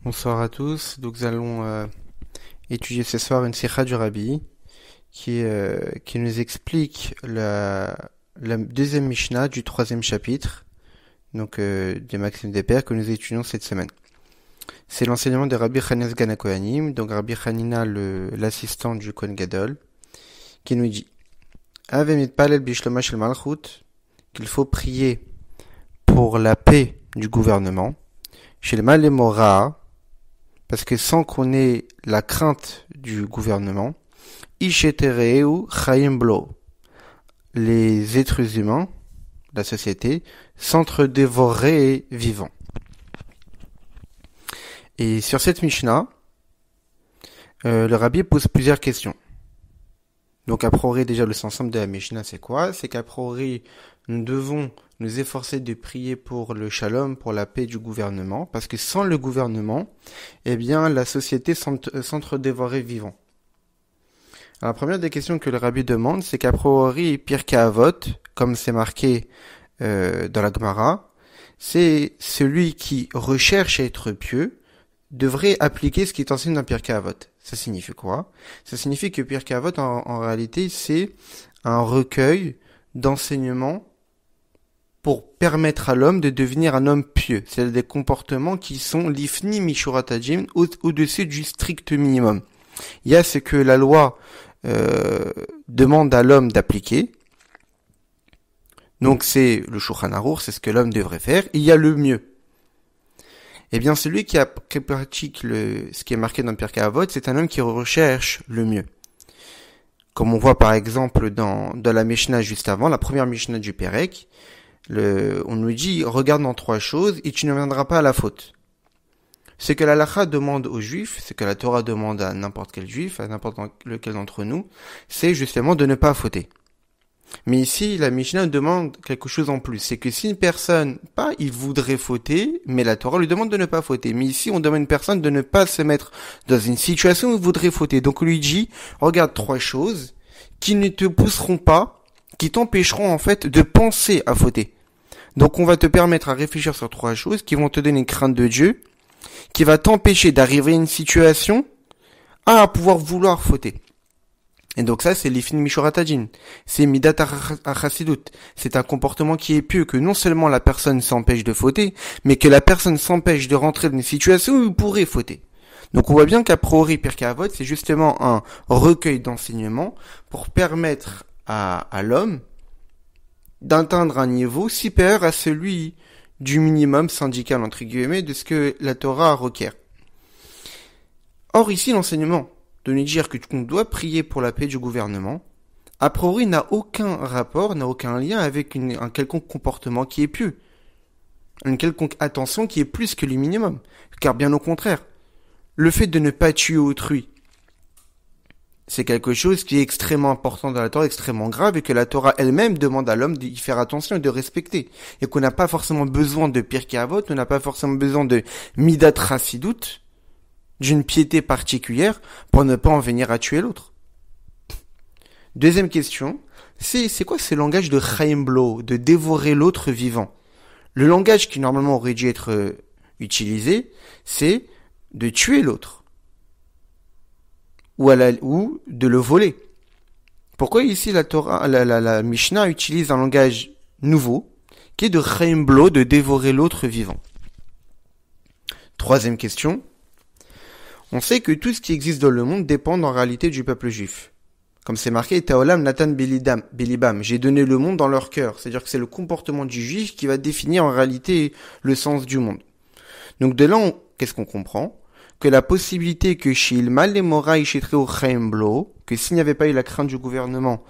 Bonsoir à tous. Donc nous allons étudier ce soir une sikha du Rabbi qui nous explique la deuxième Mishnah du troisième chapitre, donc des Maximes des Pères que nous étudions cette semaine. C'est l'enseignement de Rabbi Hanina Sgan HaKohanim, donc Rabbi Hanina l'assistant du Kohen Gadol, qui nous dit Ave mitpalel bishloma shel malchut, qu'il faut prier pour la paix du gouvernement, chez le malemora, parce que sans qu'on ait la crainte du gouvernement, Ishetereu Chaim Blo, les êtres humains, la société, s'entre-dévoreraient vivants. Et sur cette Mishnah, le Rabbi pose plusieurs questions. Donc a priori déjà le sens simple de la Mishnah c'est quoi? C'est qu'a priori nous devons nous efforcer de prier pour le shalom, pour la paix du gouvernement, parce que sans le gouvernement, eh bien la société s'entre-dévorerait vivant. Alors, la première des questions que le Rabbi demande, c'est qu'a priori Pirkei Avot, comme c'est marqué dans la Gemara, c'est celui qui recherche à être pieux devrait appliquer ce qui est enseigné dans Pirkei Avot. Ça signifie quoi? Ça signifie que Pirkei Avot, en réalité, c'est un recueil d'enseignements pour permettre à l'homme de devenir un homme pieux. C'est des comportements qui sont l'ifni mishuratadjim, au-dessus du strict minimum. Il y a ce que la loi demande à l'homme d'appliquer. Donc c'est le Shulchan Aruch, c'est ce que l'homme devrait faire. Il y a le mieux. Eh bien, celui qui pratique ce qui est marqué dans Pirkei Avot, c'est un homme qui recherche le mieux. Comme on voit par exemple dans la Mishnah juste avant, la première Mishnah du Perek, on nous dit, regarde dans trois choses et tu ne viendras pas à la faute. Ce que la halakha demande aux juifs, ce que la Torah demande à n'importe quel juif, à n'importe lequel d'entre nous, c'est justement de ne pas fauter. Mais ici, la Mishnah demande quelque chose en plus. C'est que si une personne, il voudrait fauter, mais la Torah lui demande de ne pas fauter. Mais ici, on demande à une personne de ne pas se mettre dans une situation où il voudrait fauter. Donc on lui dit, regarde trois choses qui ne te pousseront pas, qui t'empêcheront en fait de penser à fauter. Donc on va te permettre à réfléchir sur trois choses qui vont te donner une crainte de Dieu, qui va t'empêcher d'arriver à une situation à pouvoir vouloir fauter. Et donc ça, c'est l'ifin mishuratadin. C'est midat achassidut. C'est un comportement qui est pieux, que non seulement la personne s'empêche de fauter, mais que la personne s'empêche de rentrer dans une situation où il pourrait fauter. Donc on voit bien qu'a priori, Pirkei Avot, c'est justement un recueil d'enseignements pour permettre à l'homme d'atteindre un niveau supérieur à celui du minimum syndical, entre guillemets, de ce que la Torah requiert. Or ici, l'enseignement de nous dire qu'on doit prier pour la paix du gouvernement, a priori n'a aucun rapport, n'a aucun lien avec un quelconque comportement qui est pieux. Une quelconque attention qui est plus que le minimum. Car bien au contraire, le fait de ne pas tuer autrui, c'est quelque chose qui est extrêmement important dans la Torah, extrêmement grave, et que la Torah elle-même demande à l'homme d'y faire attention et de respecter. Et qu'on n'a pas forcément besoin de Pirkei Avot, on n'a pas forcément besoin de midat chassidut, d'une piété particulière pour ne pas en venir à tuer l'autre. Deuxième question, c'est quoi ce langage de Chaim Blo, de dévorer l'autre vivant? Le langage qui normalement aurait dû être utilisé, c'est de tuer l'autre. Ou de le voler. Pourquoi ici la Torah, la Mishnah utilise un langage nouveau, qui est de Chaim Blo, de dévorer l'autre vivant? Troisième question, on sait que tout ce qui existe dans le monde dépend en réalité du peuple juif. Comme c'est marqué, Ta'olam Natan Belibam, j'ai donné le monde dans leur cœur. C'est-à-dire que c'est le comportement du juif qui va définir en réalité le sens du monde. Donc de là, qu'est-ce qu'on comprend? Que la possibilité que que s'il n'y avait pas eu la crainte du gouvernement,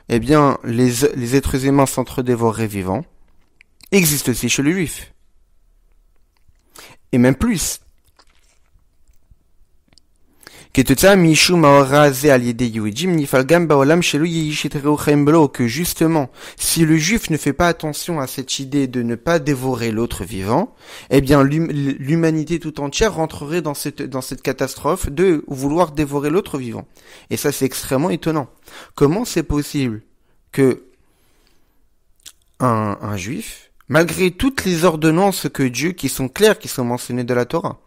eh bien, les êtres humains s'entre-dévoreraient vivants, existe aussi chez le juif. Et même plus. Que justement, si le juif ne fait pas attention à cette idée de ne pas dévorer l'autre vivant, eh bien l'humanité tout entière rentrerait dans cette catastrophe de vouloir dévorer l'autre vivant. Et ça c'est extrêmement étonnant. Comment c'est possible que un juif, malgré toutes les ordonnances qui sont claires, qui sont mentionnées de la Torah,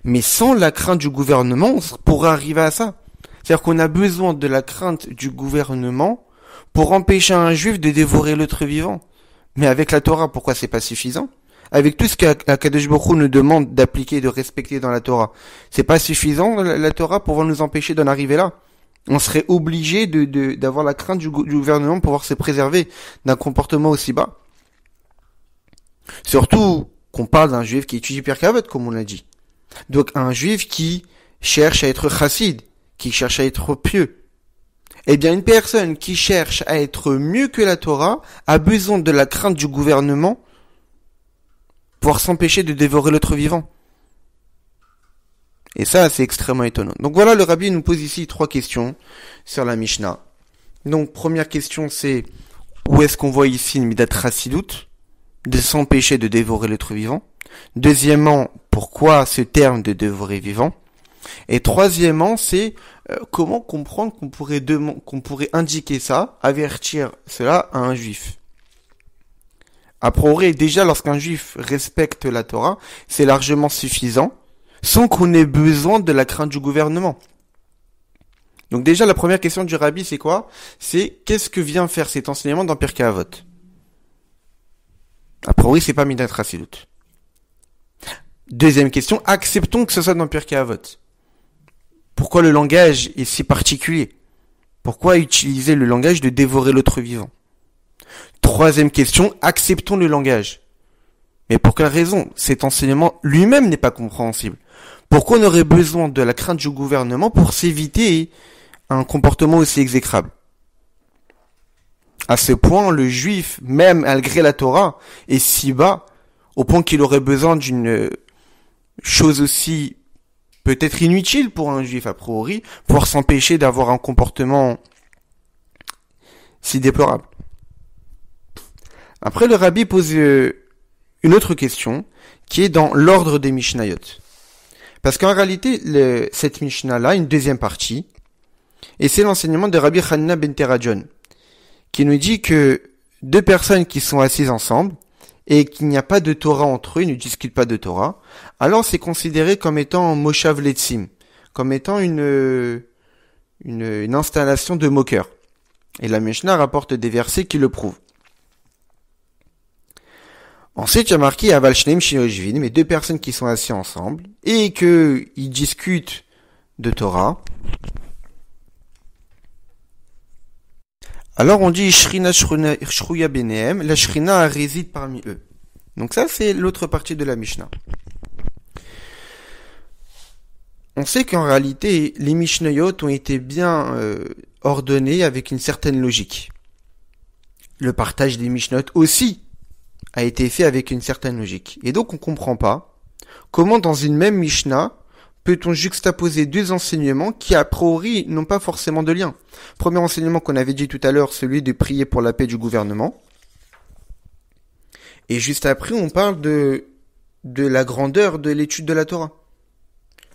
Mais sans la crainte du gouvernement, on pourrait arriver à ça. C'est-à-dire qu'on a besoin de la crainte du gouvernement pour empêcher un juif de dévorer l'autre vivant. Mais avec la Torah, pourquoi c'est pas suffisant? Avec tout ce qu'Akadosh Baruch Hu nous demande d'appliquer et de respecter dans la Torah, c'est pas suffisant la Torah pour nous empêcher d'en arriver là. On serait obligé d'avoir la crainte du gouvernement pour pouvoir se préserver d'un comportement aussi bas. Surtout qu'on parle d'un juif qui étudie Pirkei Avot, comme on l'a dit. Donc un juif qui cherche à être chassid, qui cherche à être pieux. Eh bien, une personne qui cherche à être mieux que la Torah a besoin de la crainte du gouvernement pour s'empêcher de dévorer l'autre vivant. Et ça, c'est extrêmement étonnant. Donc voilà, le Rabbi nous pose ici 3 questions sur la Mishnah. Donc, première question, c'est où est-ce qu'on voit ici une midat chassidut, de s'empêcher de dévorer l'être vivant. Deuxièmement, pourquoi ce terme de dévorer vivant? Et troisièmement, c'est comment comprendre qu'on pourrait indiquer ça, avertir cela à un juif. A priori, déjà, lorsqu'un juif respecte la Torah, c'est largement suffisant, sans qu'on ait besoin de la crainte du gouvernement. Donc déjà, la première question du Rabbi, c'est quoi? C'est qu'est-ce que vient faire cet enseignement dans Pirkei Avot? A priori, c'est pas midat chassidut. Deuxième question, acceptons que ce soit dans Pirkei Avot. Pourquoi le langage est si particulier? Pourquoi utiliser le langage de dévorer l'autre vivant? Troisième question, acceptons le langage. Mais pour quelle raison? Cet enseignement lui-même n'est pas compréhensible. Pourquoi on aurait besoin de la crainte du gouvernement pour s'éviter un comportement aussi exécrable? À ce point, le juif, même malgré la Torah, est si bas, au point qu'il aurait besoin d'une chose aussi peut-être inutile pour un juif a priori, pour s'empêcher d'avoir un comportement si déplorable. Après, le Rabbi pose une autre question, qui est dans l'ordre des Mishnayot. Parce qu'en réalité, cette Mishnah-là, une deuxième partie, et c'est l'enseignement de Rabbi Hanina ben Teradjon, qui nous dit que 2 personnes qui sont assises ensemble, et qu'il n'y a pas de Torah entre eux, ils ne discutent pas de Torah, alors c'est considéré comme étant Moshav Letzim, comme étant une installation de moqueurs. Et la Mishnah rapporte des versets qui le prouvent. Ensuite, il y a marqué Aval Shneim Sheyosvin, mais 2 personnes qui sont assises ensemble, et qu'ils discutent de Torah. Alors on dit Shrina Shruya Benehem, la Shrina réside parmi eux. Donc ça c'est l'autre partie de la Mishnah. On sait qu'en réalité les Mishnayot ont été bien ordonnés avec une certaine logique. Le partage des Mishnayot aussi a été fait avec une certaine logique. Et donc on comprend pas comment dans une même Mishnah peut-on juxtaposer 2 enseignements qui, a priori, n'ont pas forcément de lien. Premier enseignement qu'on avait dit tout à l'heure, celui de prier pour la paix du gouvernement. Et juste après, on parle de la grandeur de l'étude de la Torah.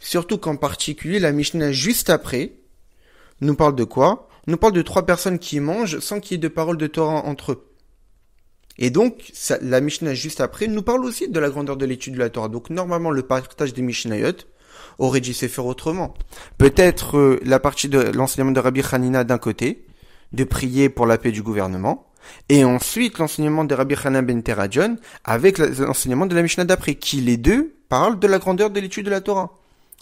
Surtout qu'en particulier, la Mishnah juste après nous parle de quoi? Nous parle de 3 personnes qui mangent sans qu'il y ait de paroles de Torah entre eux. Et donc, la Mishnah juste après nous parle aussi de la grandeur de l'étude de la Torah. Donc, normalement, le partage des Mishnayot aurait dû se faire autrement. Peut-être la partie de l'enseignement de Rabbi Hanina d'un côté, de prier pour la paix du gouvernement, et ensuite l'enseignement de Rabbi Hanina ben Teradjon avec l'enseignement de la Mishnah d'après, qui les deux parlent de la grandeur de l'étude de la Torah.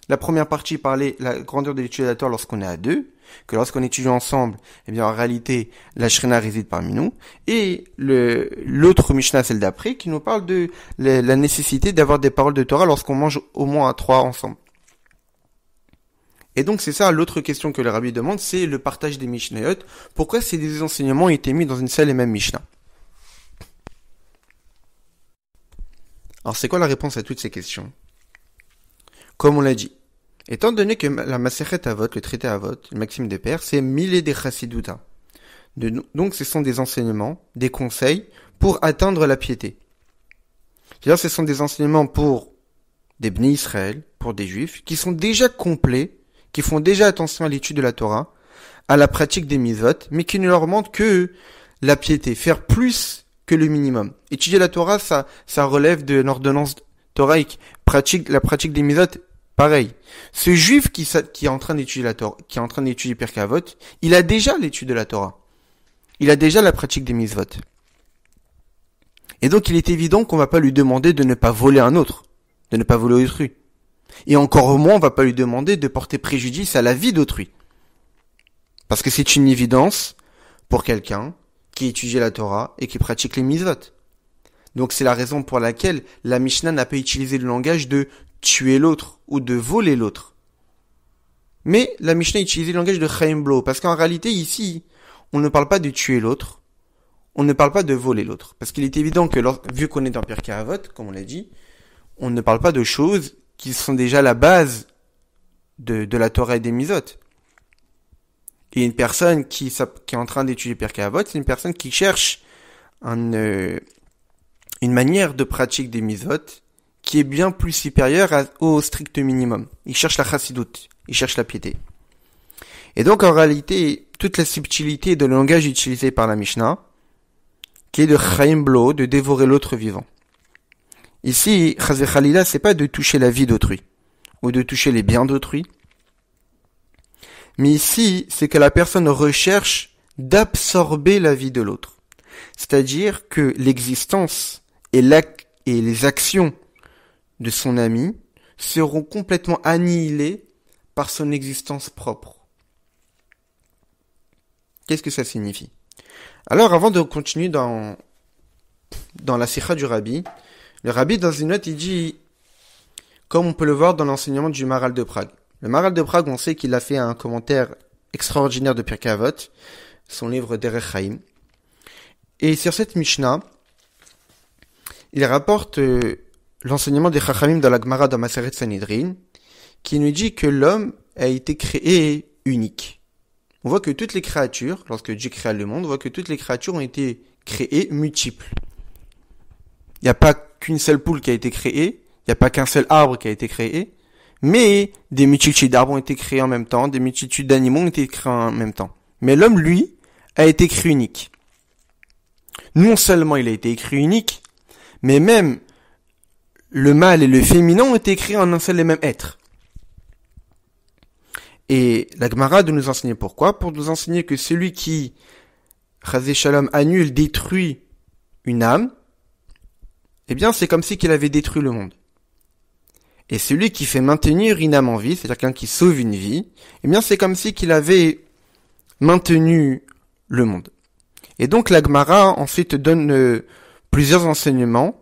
La première partie parlait de la grandeur de l'étude de la Torah lorsqu'on est à 2, que lorsqu'on étudie ensemble, eh bien en réalité la Shrina réside parmi nous, et l'autre Mishnah, celle d'après, qui nous parle de la nécessité d'avoir des paroles de Torah lorsqu'on mange au moins à 3 ensemble. Et donc c'est ça l'autre question que le Rabbi demande, c'est le partage des Mishnayot. Pourquoi ces 2 enseignements ont été mis dans une seule et même Mishnah? Alors c'est quoi la réponse à toutes ces questions? Comme on l'a dit, étant donné que la Masechet Avot, le traité Avot, le Maxime des Pères, c'est Milé des Chassiduta. Donc ce sont des enseignements, des conseils pour atteindre la piété. C'est-à-dire ce sont des enseignements pour des Bnei Israël, pour des Juifs, qui sont déjà complets, qui font déjà attention à l'étude de la Torah, à la pratique des mitzvot, mais qui ne leur demandent que la piété, faire plus que le minimum. Étudier la Torah, ça relève de l'ordonnance toraïque, la pratique des mitzvot, pareil. Ce juif qui est en train d'étudier la Torah, qui est en train d'étudier Pirkei Avot, il a déjà l'étude de la Torah. Il a déjà la pratique des mitzvot. Et donc il est évident qu'on va pas lui demander de ne pas voler un autre, de ne pas voler autrui. Et encore moins, on va pas lui demander de porter préjudice à la vie d'autrui. Parce que c'est une évidence pour quelqu'un qui étudie la Torah et qui pratique les mitzvot. Donc c'est la raison pour laquelle la Mishnah n'a pas utilisé le langage de tuer l'autre ou de voler l'autre. Mais la Mishnah a utilisé le langage de chaim blo, parce qu'en réalité ici, on ne parle pas de tuer l'autre, on ne parle pas de voler l'autre. Parce qu'il est évident que vu qu'on est dans Pirkei Avot, comme on l'a dit, on ne parle pas de choses qui sont déjà la base de la Torah et des mitzvot. Et une personne qui est en train d'étudier Pirkei Avot, c'est une personne qui cherche une manière de pratique des mitzvot qui est bien plus supérieure au strict minimum. Il cherche la chassidout, il cherche la piété. Et donc en réalité, toute la subtilité de le langage utilisé par la Mishnah, qui est de chaim blo, de dévorer l'autre vivant. Ici, chas v'chalila, c'est pas de toucher la vie d'autrui, ou de toucher les biens d'autrui, mais ici, c'est que la personne recherche d'absorber la vie de l'autre. C'est-à-dire que l'existence et les actions de son ami seront complètement annihilées par son existence propre. Qu'est-ce que ça signifie? Alors, avant de continuer dans la sikha du Rabbi, le Rabbi, dans une note, il dit, comme on peut le voir dans l'enseignement du Maharal de Prague. Le Maharal de Prague, on sait qu'il a fait un commentaire extraordinaire de Pirkei Avot, son livre Derech Chaim. Et sur cette Mishnah, il rapporte l'enseignement des Chachamim dans la Gemara dans Maseret Sanhedrin, qui nous dit que l'homme a été créé unique. On voit que toutes les créatures, lorsque Dieu créa le monde, on voit que toutes les créatures ont été créées multiples. Il n'y a pas qu'une seule poule qui a été créée, il n'y a pas qu'un seul arbre qui a été créé, mais des multitudes d'arbres ont été créés en même temps, des multitudes d'animaux ont été créés en même temps. Mais l'homme, lui, a été créé unique. Non seulement il a été créé unique, mais même le mâle et le féminin ont été créés en un seul et même être. Et la Gemara de nous enseigner pourquoi? Pour nous enseigner que celui qui, chazé shalom, annule, détruit une âme, eh bien c'est comme si qu'il avait détruit le monde. Et celui qui fait maintenir une âme en vie, c'est-à-dire quelqu'un qui sauve une vie, eh bien c'est comme si qu'il avait maintenu le monde. Et donc la Gemara ensuite donne plusieurs enseignements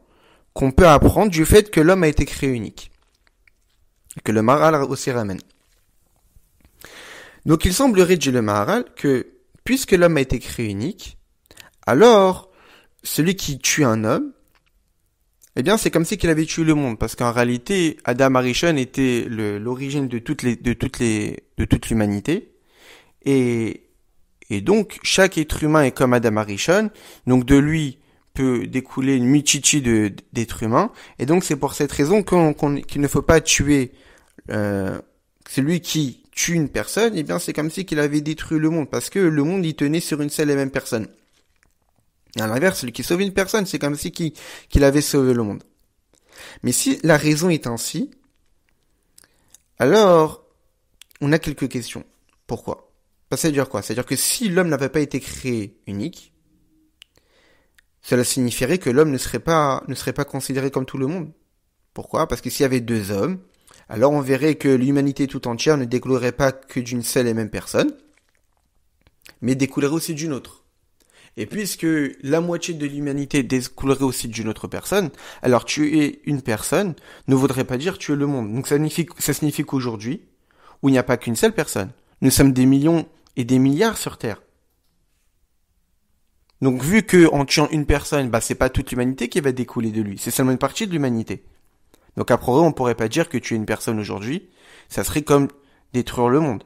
qu'on peut apprendre du fait que l'homme a été créé unique. Et que le Maharal aussi ramène. Donc il semblerait, dit le Maharal, que puisque l'homme a été créé unique, alors celui qui tue un homme, eh bien c'est comme si qu'il avait tué le monde, parce qu'en réalité Adam Arishon était l'origine de toute l'humanité, et donc chaque être humain est comme Adam Arishon, donc de lui peut découler une multitude d'êtres humains, et donc c'est pour cette raison qu'il ne faut pas tuer celui qui tue une personne, eh bien c'est comme si qu'il avait détruit le monde, parce que le monde il tenait sur une seule et même personne. Et à l'inverse, celui qui sauve une personne, c'est comme si qu'il avait sauvé le monde. Mais si la raison est ainsi, alors on a quelques questions. Pourquoi? Ça veut dire quoi? C'est-à-dire que si l'homme n'avait pas été créé unique, cela signifierait que l'homme ne serait pas considéré comme tout le monde. Pourquoi? Parce que s'il y avait deux hommes, alors on verrait que l'humanité tout entière ne découlerait pas que d'une seule et même personne, mais découlerait aussi d'une autre. Et puisque la moitié de l'humanité découlerait aussi d'une autre personne, alors tuer une personne ne voudrait pas dire tuer le monde. Donc ça signifie qu'aujourd'hui, où il n'y a pas qu'une seule personne, nous sommes des millions et des milliards sur Terre. Donc vu que en tuant une personne, c'est pas toute l'humanité qui va découler de lui, c'est seulement une partie de l'humanité. Donc à priori, on pourrait pas dire que tuer une personne aujourd'hui, ça serait comme détruire le monde.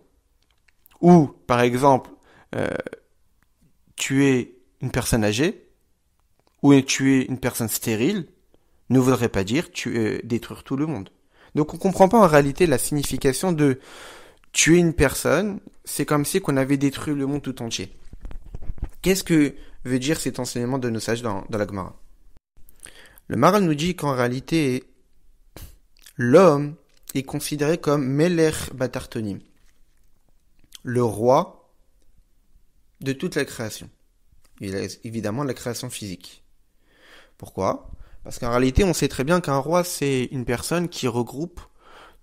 Ou, par exemple, tuer une personne âgée, ou tuer une personne stérile, ne voudrait pas dire détruire tout le monde. Donc on comprend pas en réalité la signification de tuer une personne, c'est comme si qu'on avait détruit le monde tout entier. Qu'est-ce que veut dire cet enseignement de nos sages dans la Gemara? Le Maharal nous dit qu'en réalité, l'homme est considéré comme Melech Batartonim, le roi de toute la création. Il y a évidemment la création physique. Pourquoi ? Parce qu'en réalité, on sait très bien qu'un roi, c'est une personne qui regroupe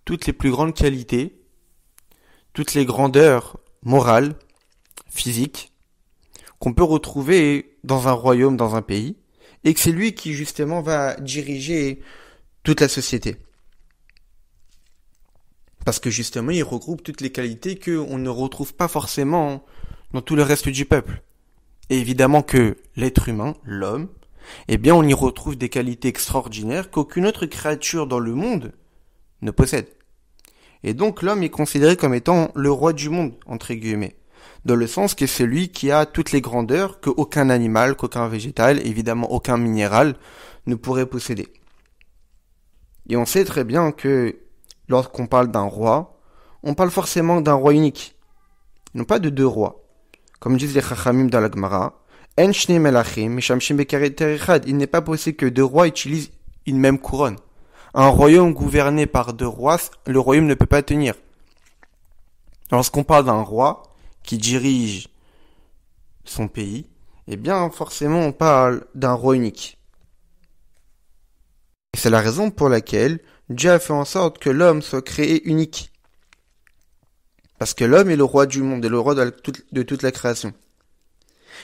toutes les plus grandes qualités, toutes les grandeurs morales, physiques, qu'on peut retrouver dans un royaume, dans un pays, et que c'est lui qui justement va diriger toute la société. Parce que justement, il regroupe toutes les qualités qu'on ne retrouve pas forcément dans tout le reste du peuple. Et évidemment que l'être humain, l'homme, eh bien on y retrouve des qualités extraordinaires qu'aucune autre créature dans le monde ne possède. Et donc l'homme est considéré comme étant le roi du monde, entre guillemets, dans le sens que c'est lui qui a toutes les grandeurs qu'aucun animal, qu'aucun végétal, évidemment aucun minéral ne pourrait posséder. Et on sait très bien que lorsqu'on parle d'un roi, on parle forcément d'un roi unique, non pas de deux rois. Comme disent les Chachamim dans la Gemara, En shnei melachim mishamshim bekareter echad. Il n'est pas possible que deux rois utilisent une même couronne. Un royaume gouverné par deux rois, le royaume ne peut pas tenir. Lorsqu'on parle d'un roi qui dirige son pays, eh bien forcément on parle d'un roi unique. Et c'est la raison pour laquelle Dieu a fait en sorte que l'homme soit créé unique. Parce que l'homme est le roi du monde et le roi de toute la création.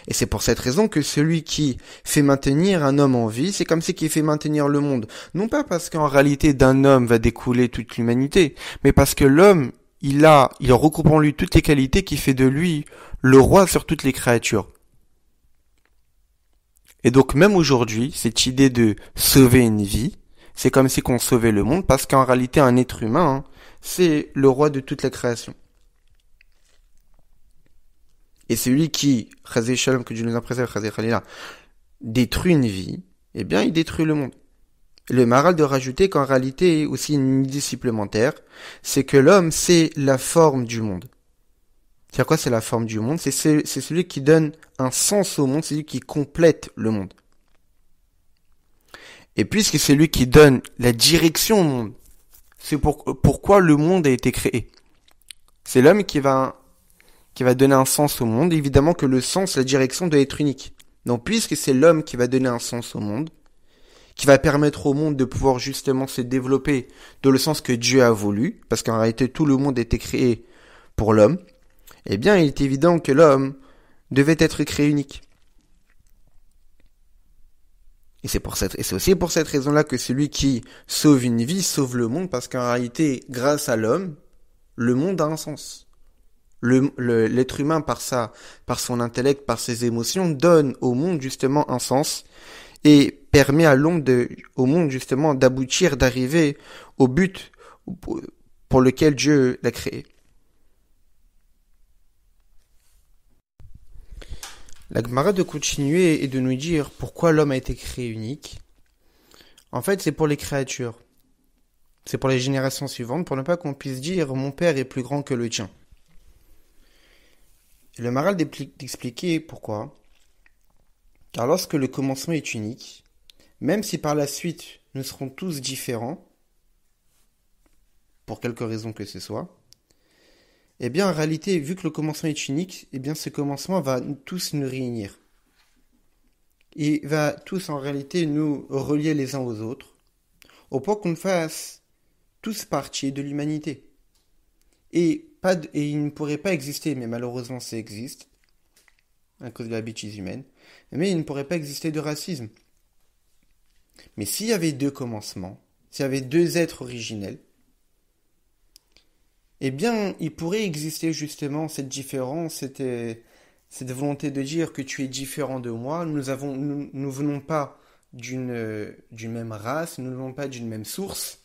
Et c'est pour cette raison que celui qui fait maintenir un homme en vie, c'est comme si qui fait maintenir le monde. Non pas parce qu'en réalité d'un homme va découler toute l'humanité, mais parce que l'homme, il regroupe en lui toutes les qualités qui fait de lui le roi sur toutes les créatures. Et donc même aujourd'hui, cette idée de sauver une vie, c'est comme si qu'on sauvait le monde, parce qu'en réalité un être humain, c'est le roi de toute la création. Et celui qui, Chazé Shalom, que Dieu nous en préserve, Chazé Khalila, détruit une vie, eh bien, il détruit le monde. Le Maharal de rajouter qu'en réalité, aussi une idée supplémentaire, c'est que l'homme, c'est la forme du monde. C'est quoi, c'est la forme du monde? C'est celui qui donne un sens au monde, c'est celui qui complète le monde. Et puisque c'est lui qui donne la direction au monde, c'est pourquoi le monde a été créé. C'est l'homme qui va donner un sens au monde. Évidemment que le sens, la direction doit être unique. Donc puisque c'est l'homme qui va donner un sens au monde, qui va permettre au monde de pouvoir justement se développer dans le sens que Dieu a voulu, parce qu'en réalité tout le monde a été créé pour l'homme, eh bien il est évident que l'homme devait être créé unique. Et c'est aussi pour cette raison-là que celui qui sauve une vie sauve le monde, parce qu'en réalité, grâce à l'homme, le monde a un sens. L'être humain, par son intellect, par ses émotions, donne au monde justement un sens et permet au monde justement d'aboutir, d'arriver au but pour lequel Dieu l'a créé. La Gemara de continuer et de nous dire pourquoi l'homme a été créé unique. En fait, c'est pour les créatures. C'est pour les générations suivantes, pour ne pas qu'on puisse dire « mon père est plus grand que le tien ». Et le Maharal d'expliquer pourquoi. Car lorsque le commencement est unique, même si par la suite nous serons tous différents, pour quelque raison que ce soit, eh bien en réalité, vu que le commencement est unique, eh bien ce commencement va tous nous réunir. Il va tous en réalité nous relier les uns aux autres, au point qu'on fasse tous partie de l'humanité. Et il ne pourrait pas exister, mais malheureusement ça existe, à cause de la bêtise humaine, mais il ne pourrait pas exister de racisme. Mais s'il y avait deux commencements, s'il y avait deux êtres originels, eh bien, il pourrait exister justement cette différence, cette volonté de dire que tu es différent de moi, nous venons pas d'une même race, nous ne venons pas d'une même source.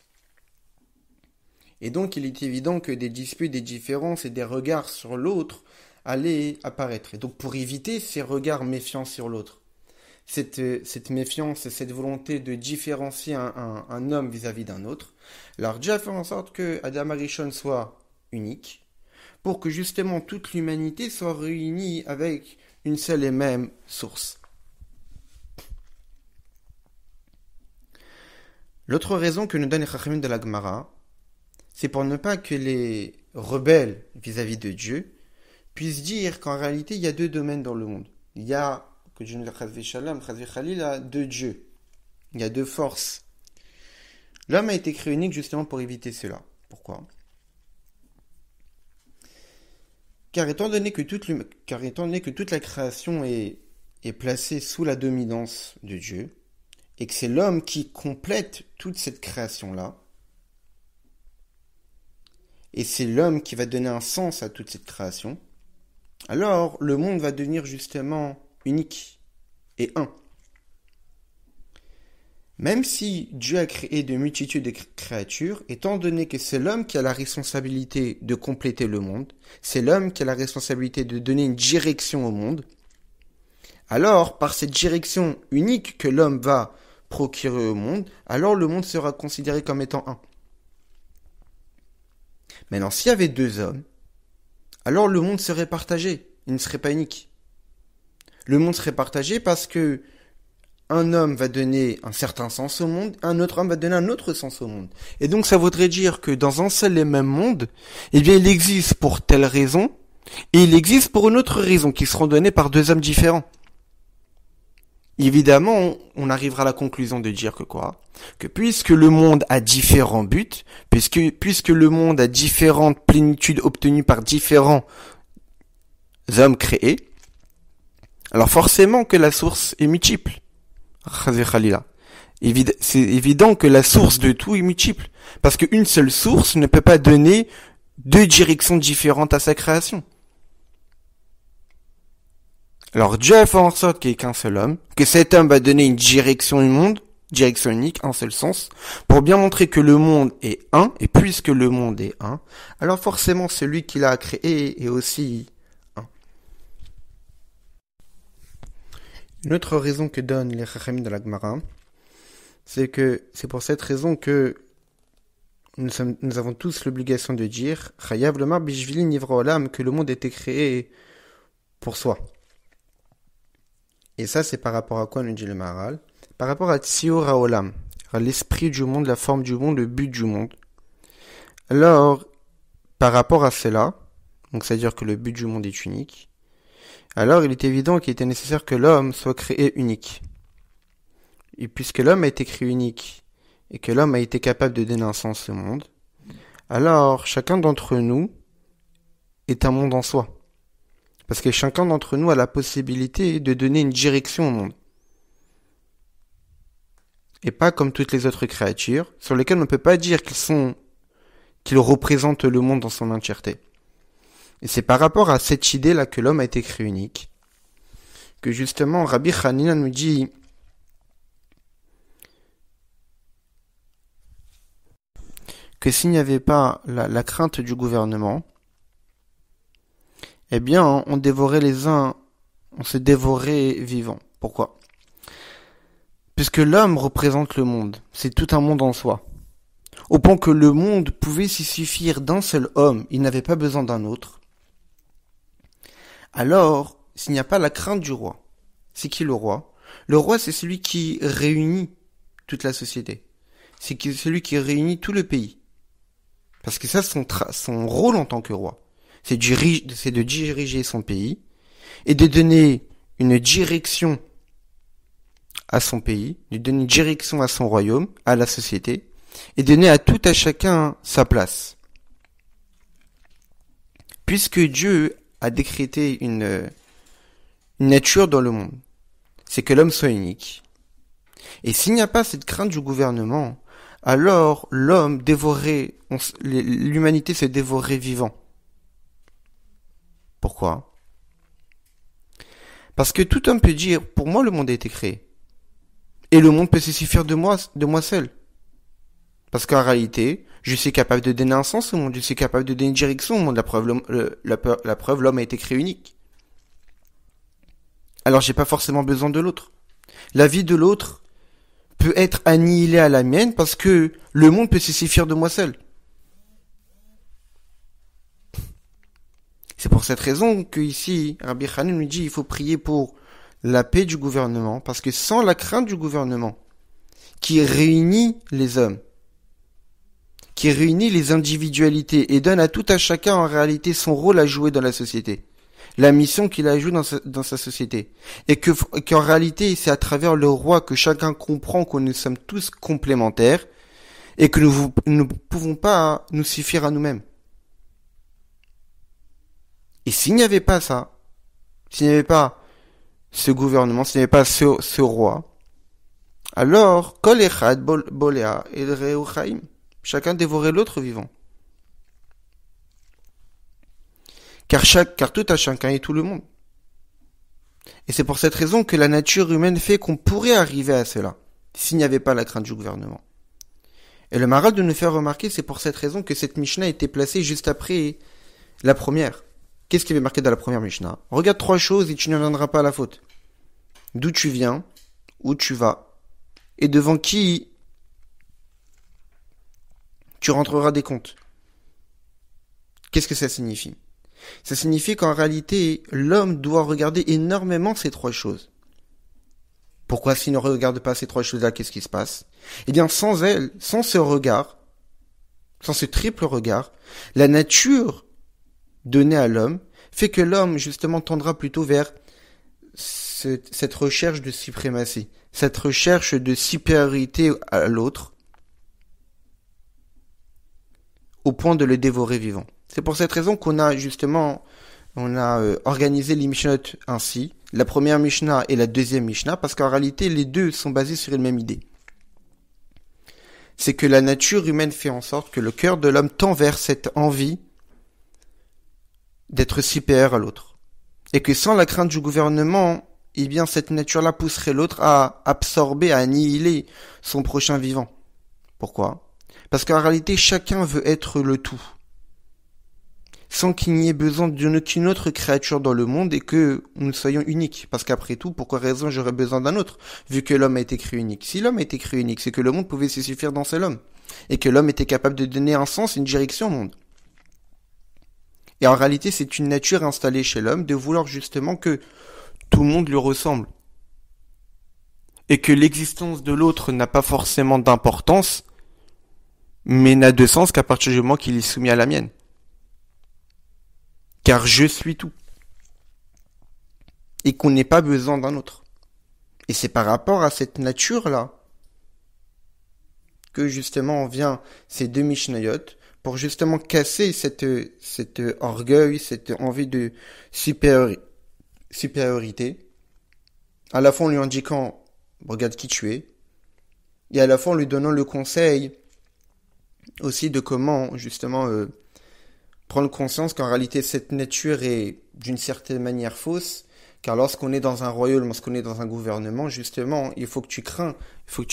Et donc, il est évident que des disputes, des différences et des regards sur l'autre allaient apparaître. Et donc, pour éviter ces regards méfiants sur l'autre, cette méfiance et cette volonté de différencier un homme vis-à-vis d'un autre, alors Dieu a fait en sorte que Adam Arishon soit unique, pour que justement toute l'humanité soit réunie avec une seule et même source. L'autre raison que nous donne les Chachamim de la Gemara, c'est pour ne pas que les rebelles vis-à-vis de Dieu puissent dire qu'en réalité, il y a deux domaines dans le monde. Il y a, que Dieu nous chazvé shalom, chazvé khalil, deux dieux. Il y a deux forces. L'homme a été créé unique justement pour éviter cela. Pourquoi ? Car étant donné que toute la création est placée sous la dominance de Dieu, et que c'est l'homme qui complète toute cette création-là, et c'est l'homme qui va donner un sens à toute cette création, alors le monde va devenir justement unique et un. Même si Dieu a créé de multitudes de créatures, étant donné que c'est l'homme qui a la responsabilité de compléter le monde, c'est l'homme qui a la responsabilité de donner une direction au monde, alors par cette direction unique que l'homme va procurer au monde, alors le monde sera considéré comme étant un. Maintenant, s'il y avait deux hommes, alors le monde serait partagé, il ne serait pas unique. Le monde serait partagé parce que un homme va donner un certain sens au monde, un autre homme va donner un autre sens au monde. Et donc ça voudrait dire que dans un seul et même monde, eh bien il existe pour telle raison, et il existe pour une autre raison, qui seront données par deux hommes différents. Évidemment, on arrivera à la conclusion de dire que quoi ? Que puisque le monde a différents buts, puisque le monde a différentes plénitudes obtenues par différents hommes créés, alors forcément que la source est multiple. C'est évident que la source de tout est multiple. Parce qu'une seule source ne peut pas donner deux directions différentes à sa création. Alors Dieu a fait en sorte qu'il n'y ait qu'un seul homme, que cet homme va donner une direction au monde, direction unique, un seul sens, pour bien montrer que le monde est un, et puisque le monde est un, alors forcément celui qui l'a créé est aussi un. Une autre raison que donnent les Chachamim de la Gemara, c'est pour cette raison que nous avons tous l'obligation de dire Chayav lomar bishvili nivra olam, que le monde a été créé pour soi. Et ça, c'est par rapport à quoi nous dit le Maharal ? Par rapport à Tzior HaOlam, à l'esprit du monde, la forme du monde, le but du monde. Alors, par rapport à cela, donc c'est-à-dire que le but du monde est unique, alors il est évident qu'il était nécessaire que l'homme soit créé unique. Et puisque l'homme a été créé unique, et que l'homme a été capable de donner un sens au monde, alors chacun d'entre nous est un monde en soi. Parce que chacun d'entre nous a la possibilité de donner une direction au monde. Et pas comme toutes les autres créatures, sur lesquelles on ne peut pas dire qu'ils représentent le monde dans son entièreté. Et c'est par rapport à cette idée-là que l'homme a été créé unique, que justement Rabbi Hanina nous dit que s'il n'y avait pas la crainte du gouvernement, eh bien, on dévorait les uns, on se dévorait vivant. Pourquoi ? Puisque l'homme représente le monde, c'est tout un monde en soi. Au point que le monde pouvait s'y suffire d'un seul homme, il n'avait pas besoin d'un autre. Alors, s'il n'y a pas la crainte du roi, c'est qui le roi ? Le roi, c'est celui qui réunit toute la société. C'est celui qui réunit tout le pays. Parce que ça, son rôle en tant que roi. C'est de diriger son pays et de donner une direction à son pays, de donner une direction à son royaume, à la société, et donner à tout à chacun sa place. Puisque Dieu a décrété une nature dans le monde, c'est que l'homme soit unique. Et s'il n'y a pas cette crainte du gouvernement, alors l'humanité se dévorerait vivant. Pourquoi ? Parce que tout homme peut dire, pour moi le monde a été créé. Et le monde peut se suffire de moi seul. Parce qu'en réalité, je suis capable de donner un sens au monde, je suis capable de donner une direction au monde. La preuve, l'homme a été créé unique. Alors j'ai pas forcément besoin de l'autre. La vie de l'autre peut être annihilée à la mienne parce que le monde peut se suffire de moi seul. C'est pour cette raison que ici, Rabbi Hanina nous dit il faut prier pour la paix du gouvernement, parce que sans la crainte du gouvernement, qui réunit les hommes, qui réunit les individualités et donne à tout à chacun en réalité son rôle à jouer dans la société, la mission qu'il a à jouer dans sa société. Et qu'en réalité, c'est à travers le roi que chacun comprend que nous sommes tous complémentaires et que nous ne pouvons pas nous suffire à nous-mêmes. Et s'il n'y avait pas ça, s'il n'y avait pas ce gouvernement, s'il n'y avait pas ce roi, alors, Kol Echad Bolea El Reu Chaim, chacun dévorait l'autre vivant. Car tout à chacun est tout le monde. Et c'est pour cette raison que la nature humaine fait qu'on pourrait arriver à cela, s'il n'y avait pas la crainte du gouvernement. Et le Maharal de nous faire remarquer, c'est pour cette raison que cette Mishnah a été placée juste après la première. Qu'est-ce qui avait marqué dans la première Mishnah? Regarde 3 choses et tu ne viendras pas à la faute. D'où tu viens, où tu vas, et devant qui tu rentreras des comptes. Qu'est-ce que ça signifie? Ça signifie qu'en réalité, l'homme doit regarder énormément ces 3 choses. Pourquoi s'il ne regarde pas ces 3 choses-là, qu'est-ce qui se passe? Eh bien, sans elles, sans ce regard, sans ce triple regard, la nature donnée à l'homme fait que l'homme, justement, tendra plutôt vers cette recherche de suprématie, cette recherche de supériorité à l'autre, au point de le dévorer vivant. C'est pour cette raison qu'on a justement, organisé les Mishnot ainsi, la première Mishnah et la deuxième Mishnah, parce qu'en réalité, les deux sont basés sur une même idée. C'est que la nature humaine fait en sorte que le cœur de l'homme tend vers cette envie d'être supérieur à l'autre. Et que sans la crainte du gouvernement, eh bien, cette nature-là pousserait l'autre à absorber, à annihiler son prochain vivant. Pourquoi? Parce qu'en réalité, chacun veut être le tout. Sans qu'il n'y ait besoin d'une aucune autre créature dans le monde et que nous soyons uniques. Parce qu'après tout, pour quelle raison j'aurais besoin d'un autre, vu que l'homme a été créé unique? Si l'homme a été créé unique, c'est que le monde pouvait se suffire d'un seul homme. Et que l'homme était capable de donner un sens, une direction au monde. Et en réalité, c'est une nature installée chez l'homme de vouloir justement que tout le monde lui ressemble. Et que l'existence de l'autre n'a pas forcément d'importance, mais n'a de sens qu'à partir du moment qu'il est soumis à la mienne. Car je suis tout. Et qu'on n'ait pas besoin d'un autre. Et c'est par rapport à cette nature-là que justement on vient ces 2 Mishnayot pour justement casser cet orgueil, cette envie de supériorité, à la fois en lui indiquant regarde qui tu es, et à la fois en lui donnant le conseil aussi de comment justement prendre conscience qu'en réalité cette nature est d'une certaine manière fausse, car lorsqu'on est dans un royaume, lorsqu'on est dans un gouvernement, justement, il faut que tu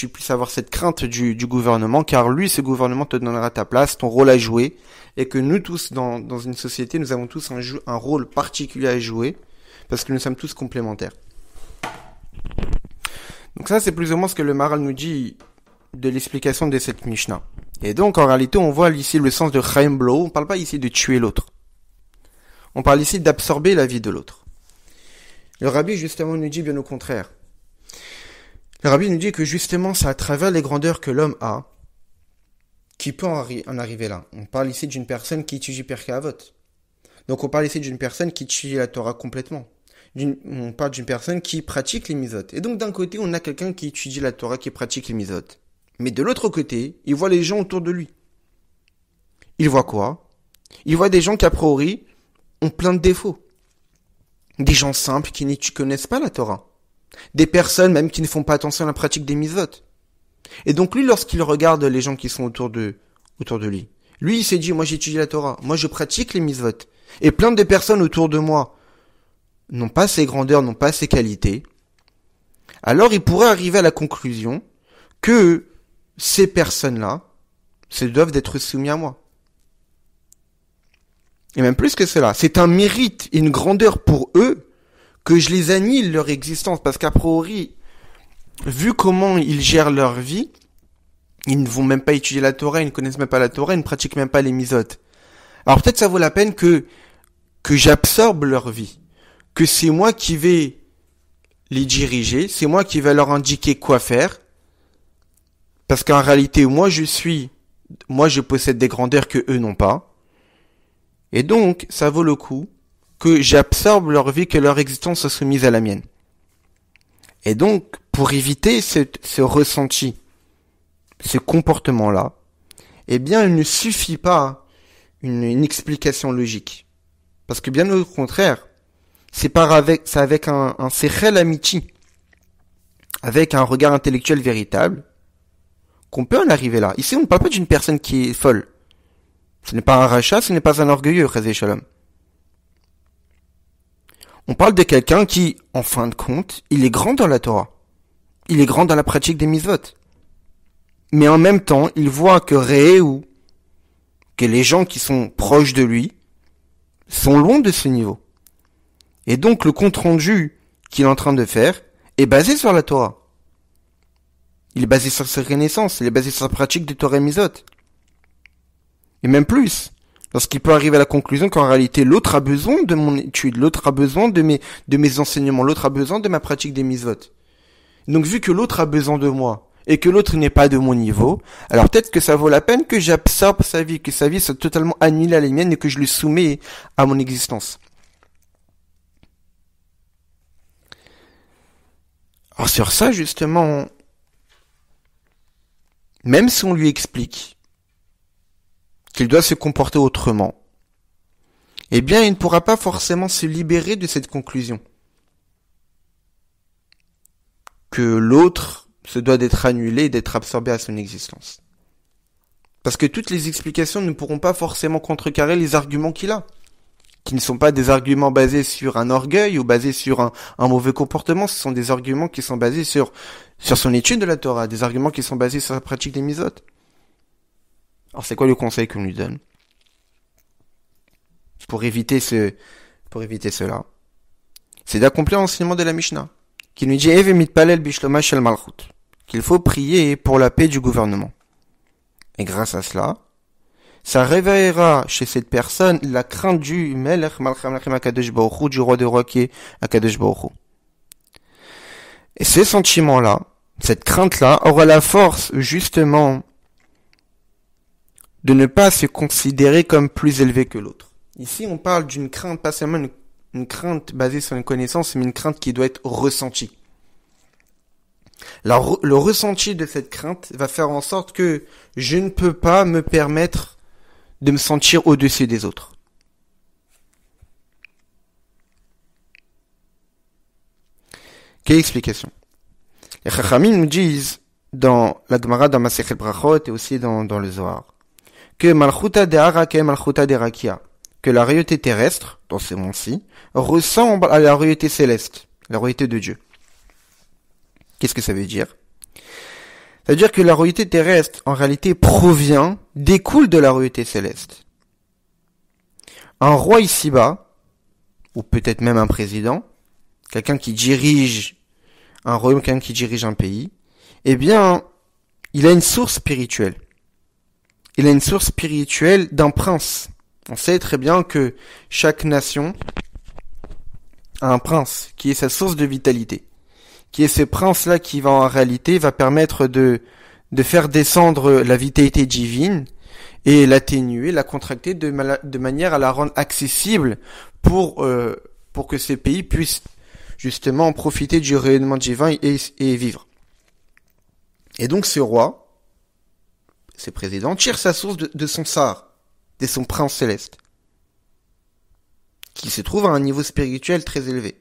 puisses avoir cette crainte du gouvernement, car lui, ce gouvernement te donnera ta place, ton rôle à jouer, et que nous tous, dans une société, nous avons tous un rôle particulier à jouer, parce que nous sommes tous complémentaires. Donc ça, c'est plus ou moins ce que le Maharal nous dit de l'explication de cette Mishnah. Et donc, en réalité, on voit ici le sens de Chaim Blow. On parle pas ici de tuer l'autre. On parle ici d'absorber la vie de l'autre. Le Rabbi, justement, nous dit bien au contraire. Le Rabbi nous dit que, justement, c'est à travers les grandeurs que l'homme a qui peut en arriver là. On parle ici d'une personne qui étudie Pirkei Avot. Donc, on parle ici d'une personne qui étudie la Torah complètement. On parle d'une personne qui pratique les mitzvot. Et donc, d'un côté, on a quelqu'un qui étudie la Torah, qui pratique les mitzvot. Mais de l'autre côté, il voit les gens autour de lui. Il voit quoi? Il voit des gens qui, a priori, ont plein de défauts. Des gens simples qui ne connaissent pas la Torah. Des personnes même qui ne font pas attention à la pratique des mitzvot. Et donc lui, lorsqu'il regarde les gens qui sont autour de lui, il s'est dit, moi j'étudie la Torah, moi je pratique les mitzvot. Et plein de personnes autour de moi n'ont pas ces grandeurs, n'ont pas ces qualités. Alors il pourrait arriver à la conclusion que ces personnes-là se doivent d'être soumis à moi. Et même plus que cela, c'est un mérite, une grandeur pour eux que je les annule leur existence, parce qu'a priori, vu comment ils gèrent leur vie, ils ne vont même pas étudier la Torah, ils ne connaissent même pas la Torah, ils ne pratiquent même pas les mitzvot. Alors peut-être ça vaut la peine que j'absorbe leur vie, que c'est moi qui vais les diriger, c'est moi qui vais leur indiquer quoi faire, Parce qu'en réalité, moi je possède des grandeurs que eux n'ont pas. Et donc, ça vaut le coup que j'absorbe leur vie, que leur existence soit soumise à la mienne. Et donc, pour éviter ce ressenti, ce comportement-là, eh bien, il ne suffit pas une explication logique. Parce que bien au contraire, c'est avec un sechel amici, avec un regard intellectuel véritable, qu'on peut en arriver là. Ici, on ne parle pas d'une personne qui est folle. Ce n'est pas un rachat, ce n'est pas un orgueilleux, Chazé Shalom. On parle de quelqu'un qui, en fin de compte, il est grand dans la Torah. Il est grand dans la pratique des mitzvot. Mais en même temps, il voit que Réhéou, que les gens qui sont proches de lui, sont loin de ce niveau. Et donc, le compte-rendu qu'il est en train de faire est basé sur la Torah. Il est basé sur sa connaissance, il est basé sur sa pratique de Torah et Mitzvot. Et même plus, lorsqu'il peut arriver à la conclusion qu'en réalité, l'autre a besoin de mon étude, l'autre a besoin de mes enseignements, l'autre a besoin de ma pratique des Mitzvot. Donc, vu que l'autre a besoin de moi, et que l'autre n'est pas de mon niveau, alors peut-être que ça vaut la peine que j'absorbe sa vie, que sa vie soit totalement annulée à la mienne et que je le soumets à mon existence. Alors sur ça, justement, même si on lui explique qu'il doit se comporter autrement, eh bien, il ne pourra pas forcément se libérer de cette conclusion. Que l'autre se doit d'être annulé et d'être absorbé à son existence. Parce que toutes les explications ne pourront pas forcément contrecarrer les arguments qu'il a, qui ne sont pas des arguments basés sur un orgueil ou basés sur un mauvais comportement, ce sont des arguments qui sont basés sur son étude de la Torah, des arguments qui sont basés sur la pratique des mitzvot. Alors c'est quoi le conseil qu'on lui donne pour éviter cela? C'est d'accomplir l'enseignement de la Mishnah, qui nous dit Eve mitpalel bishloma shel malchut, qu'il faut prier pour la paix du gouvernement. Et grâce à cela, ça réveillera chez cette personne la crainte du Melech Malcham Lachem Akadosh Baruch Hu, du roi de roi qui est Akadosh Baruch Hu. Et ce sentiment-là, cette crainte-là, aura la force, justement, de ne pas se considérer comme plus élevé que l'autre. Ici, on parle d'une crainte, pas seulement une crainte basée sur une connaissance, mais une crainte qui doit être ressentie. Le ressenti de cette crainte va faire en sorte que je ne peux pas me permettre de me sentir au-dessus des autres. Quelle explication? Les Chachamim nous disent dans la Gemara, dans Masechet Brachot et aussi dans le Zohar, que Malchuta de Haraka et Malchuta de Rakia, que la royauté terrestre, dans ces mondes-ci, ressemble à la royauté céleste, la royauté de Dieu. Qu'est-ce que ça veut dire? Ça veut dire que la royauté terrestre, en réalité, découle de la royauté céleste. Un roi ici-bas, ou peut-être même un président, quelqu'un qui dirige un royaume, quelqu'un qui dirige un pays, eh bien, il a une source spirituelle. Il a une source spirituelle d'un prince. On sait très bien que chaque nation a un prince qui est sa source de vitalité, qui est ce prince-là qui va en réalité va permettre de faire descendre la vitalité divine et l'atténuer, la contracter de manière à la rendre accessible pour que ces pays puissent justement profiter du rayonnement divin et vivre. Et donc ce roi, ce président, tire sa source de son sar, de son prince céleste, qui se trouve à un niveau spirituel très élevé.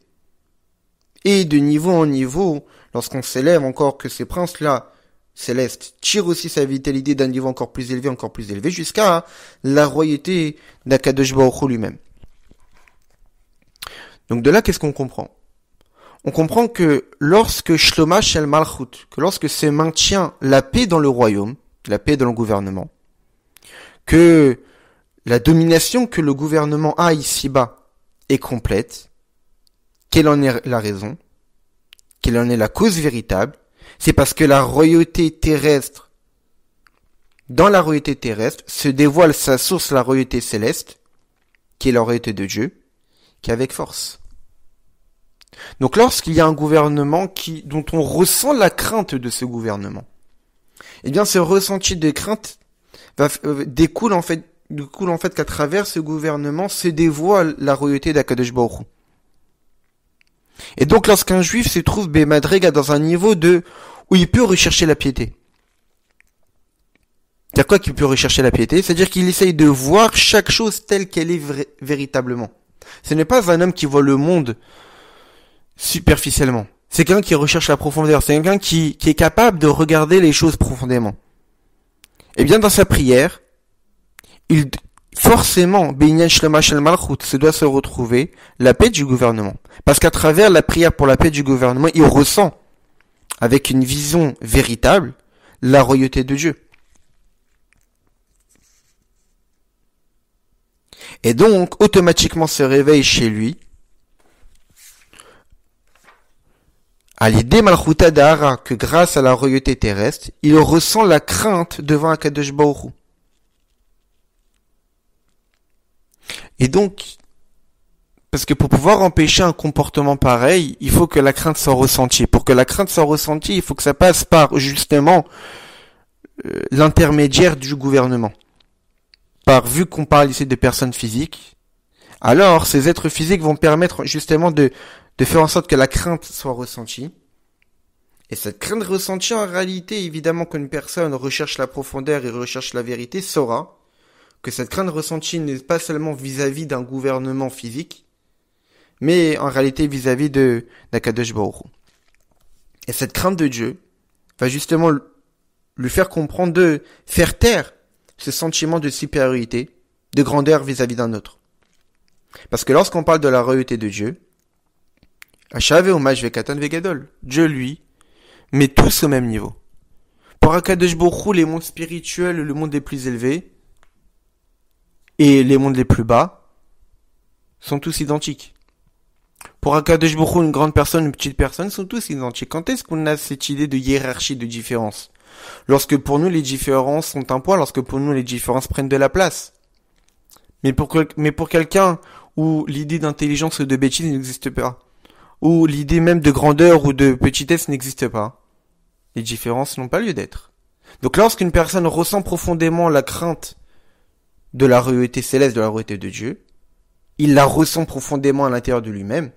Et de niveau en niveau, lorsqu'on s'élève encore que ces princes-là, célestes, tirent aussi sa vitalité d'un niveau encore plus élevé, jusqu'à la royauté d'Akadosh Baruch Hu lui-même. Donc de là, qu'est-ce qu'on comprend? On comprend que lorsque Shloma Shel Malchut, que lorsque se maintient la paix dans le royaume, la paix dans le gouvernement, que la domination que le gouvernement a ici-bas est complète, quelle en est la raison, quelle en est la cause véritable, c'est parce que la royauté terrestre, dans la royauté terrestre, se dévoile sa source, la royauté céleste, qui est la royauté de Dieu, qui est avec force. Donc lorsqu'il y a un gouvernement dont on ressent la crainte de ce gouvernement, Eh bien, ce ressenti de crainte découle en fait qu'à travers ce gouvernement se dévoile la royauté d'Akadosh Baruch Hu. Et donc, lorsqu'un juif se trouve Madrega dans un niveau où il peut rechercher la piété. C'est-à-dire quoi qu'il peut rechercher la piété? C'est-à-dire qu'il essaye de voir chaque chose telle qu'elle est véritablement. Ce n'est pas un homme qui voit le monde superficiellement. C'est quelqu'un qui recherche la profondeur. C'est quelqu'un qui est capable de regarder les choses profondément. Eh bien, dans sa prière, forcément, Binyan Shlema Shel Malchut se doit se retrouver la paix du gouvernement. Parce qu'à travers la prière pour la paix du gouvernement, il ressent, avec une vision véritable, la royauté de Dieu. Et donc, automatiquement se réveille chez lui, à l'idée Malchuta Dahara, que grâce à la royauté terrestre, il ressent la crainte devant Akadosh Baruch Hu. Et donc, parce que pour pouvoir empêcher un comportement pareil, il faut que la crainte soit ressentie. Pour que la crainte soit ressentie, il faut que ça passe par, justement, l'intermédiaire du gouvernement. Vu qu'on parle ici de personnes physiques, alors ces êtres physiques vont permettre justement de faire en sorte que la crainte soit ressentie. Et cette crainte ressentie, en réalité, évidemment qu'une personne recherche la profondeur et recherche la vérité, saura que cette crainte ressentie n'est pas seulement vis-à-vis d'un gouvernement physique, mais en réalité vis-à-vis d'Akadosh Baruch Hu. Et cette crainte de Dieu va justement lui faire comprendre, de faire taire ce sentiment de supériorité, de grandeur vis-à-vis d'un autre. Parce que lorsqu'on parle de la royauté de Dieu, Achav Omaj Vekatan Vegadol, Dieu lui met tous au même niveau. Pour Akadosh Baruch Hu, les mondes spirituels, le monde les plus élevés et les mondes les plus bas sont tous identiques. Pour Akadosh Baruch Hu, une grande personne, une petite personne sont tous identiques. Quand est-ce qu'on a cette idée de hiérarchie, de différence? Lorsque pour nous les différences sont un poids, lorsque pour nous les différences prennent de la place. Mais pour quelqu'un où l'idée d'intelligence ou de bêtise n'existe pas, où l'idée même de grandeur ou de petitesse n'existe pas, les différences n'ont pas lieu d'être. Donc lorsqu'une personne ressent profondément la crainte de la royauté céleste, de la royauté de Dieu, il la ressent profondément à l'intérieur de lui-même,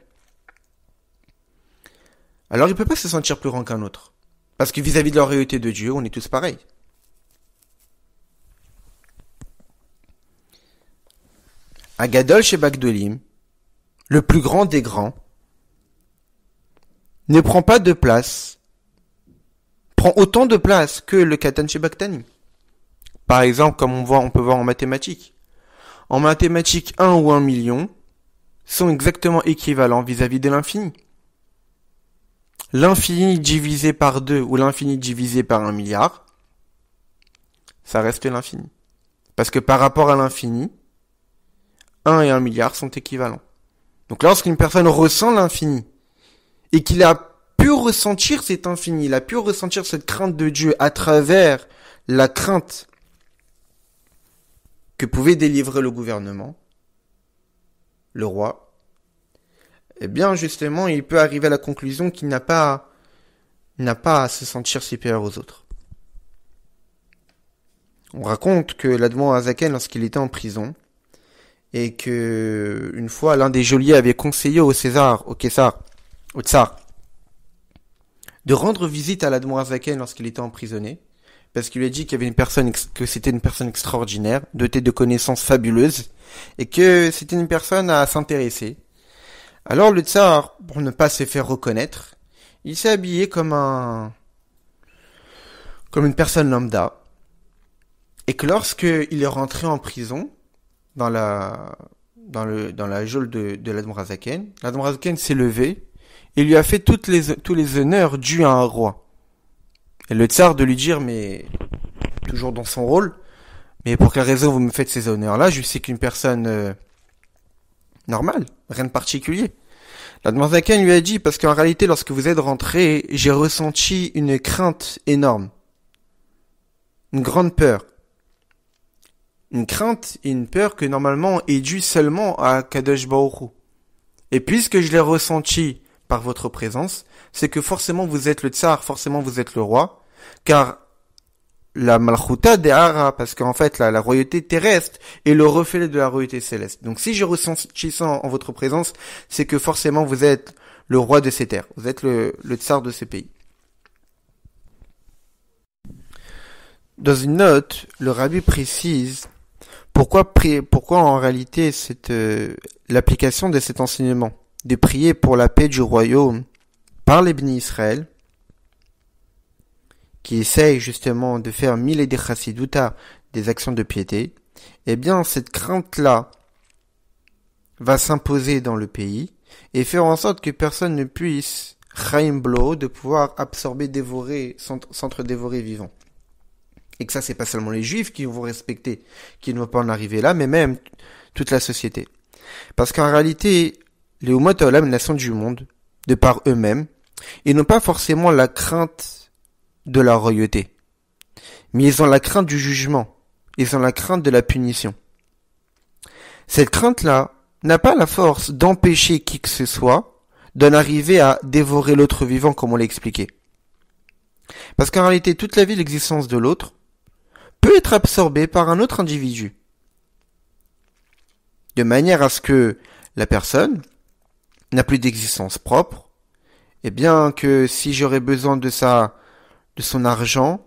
alors il ne peut pas se sentir plus grand qu'un autre. Parce que vis-à-vis de la royauté de Dieu, on est tous pareils. Agadol chez Bagdolim, le plus grand des grands, ne prend pas de place, prend autant de place que le Katan chez Baktanim. Par exemple, comme on peut voir en mathématiques. En mathématiques, 1 ou 1 million sont exactement équivalents vis-à-vis de l'infini. L'infini divisé par 2 ou l'infini divisé par 1 milliard, ça reste l'infini. Parce que par rapport à l'infini, 1 et 1 milliard sont équivalents. Donc lorsqu'une personne ressent l'infini, et qu'il a pu ressentir cet infini, il a pu ressentir cette crainte de Dieu à travers la crainte que pouvait délivrer le gouvernement, le roi, eh bien, justement, il peut arriver à la conclusion qu'il n'a pas à se sentir supérieur aux autres. On raconte que l'Admor Azaken, lorsqu'il était en prison, et que, une fois, l'un des geôliers avait conseillé au tsar, de rendre visite à l'Admor Azaken lorsqu'il était emprisonné, parce qu'il lui a dit qu'il y avait que c'était une personne extraordinaire, dotée de connaissances fabuleuses, et que c'était une personne à s'intéresser. Alors le tsar, pour ne pas se faire reconnaître, il s'est habillé comme une personne lambda. Et que lorsqu'il est rentré en prison, dans la geôle de l'Admor Azaken, l'Admor Azaken s'est levé et lui a fait tous les honneurs dus à un roi. Et le tsar de lui dire, mais toujours dans son rôle, mais pour quelle raison vous me faites ces honneurs-là? Je sais qu'une personne normale, rien de particulier. L'Admor Azaken lui a dit, parce qu'en réalité, lorsque vous êtes rentré, j'ai ressenti une crainte énorme. Une grande peur. Une crainte et une peur que normalement est due seulement à Kadosh Baruch Hu. Et puisque je l'ai ressenti par votre présence, c'est que forcément vous êtes le tsar, forcément vous êtes le roi, car la malchuta de Hara, parce qu'en fait, la royauté terrestre est le reflet de la royauté céleste. Donc si je ressentis ça en votre présence, c'est que forcément vous êtes le roi de ces terres, vous êtes le tsar de ces pays. Dans une note, le rabbi précise pourquoi en réalité l'application de cet enseignement, de prier pour la paix du royaume par les bénis Israël, qui essayent justement de faire mille et des chassidouta, des actions de piété, eh bien cette crainte-là va s'imposer dans le pays et faire en sorte que personne ne puisse, chaim blo, de pouvoir absorber, dévorer, s'entre-dévorer vivant. Et que ça, c'est pas seulement les juifs qui vont respecter, qui ne vont pas en arriver là, mais même toute la société. Parce qu'en réalité, les Ummot Haolam, nations du monde, de par eux-mêmes, ils n'ont pas forcément la crainte de la royauté. Mais ils ont la crainte du jugement. Ils ont la crainte de la punition. Cette crainte-là n'a pas la force d'empêcher qui que ce soit d'en arriver à dévorer l'autre vivant, comme on l'a expliqué. Parce qu'en réalité, toute la vie, l'existence de l'autre peut être absorbée par un autre individu. De manière à ce que la personne n'a plus d'existence propre, et bien que si j'aurais besoin de son argent,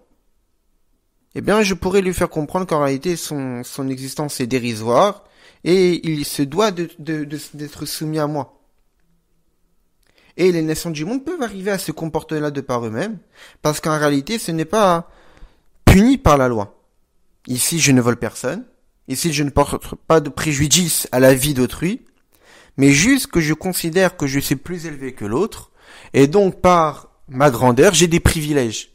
eh bien je pourrais lui faire comprendre qu'en réalité son existence est dérisoire et il se doit d'être soumis à moi. Et les nations du monde peuvent arriver à se comporter là de par eux-mêmes, parce qu'en réalité ce n'est pas puni par la loi. Ici je ne vole personne, ici je ne porte pas de préjudice à la vie d'autrui, mais juste que je considère que je suis plus élevé que l'autre, et donc par ma grandeur j'ai des privilèges.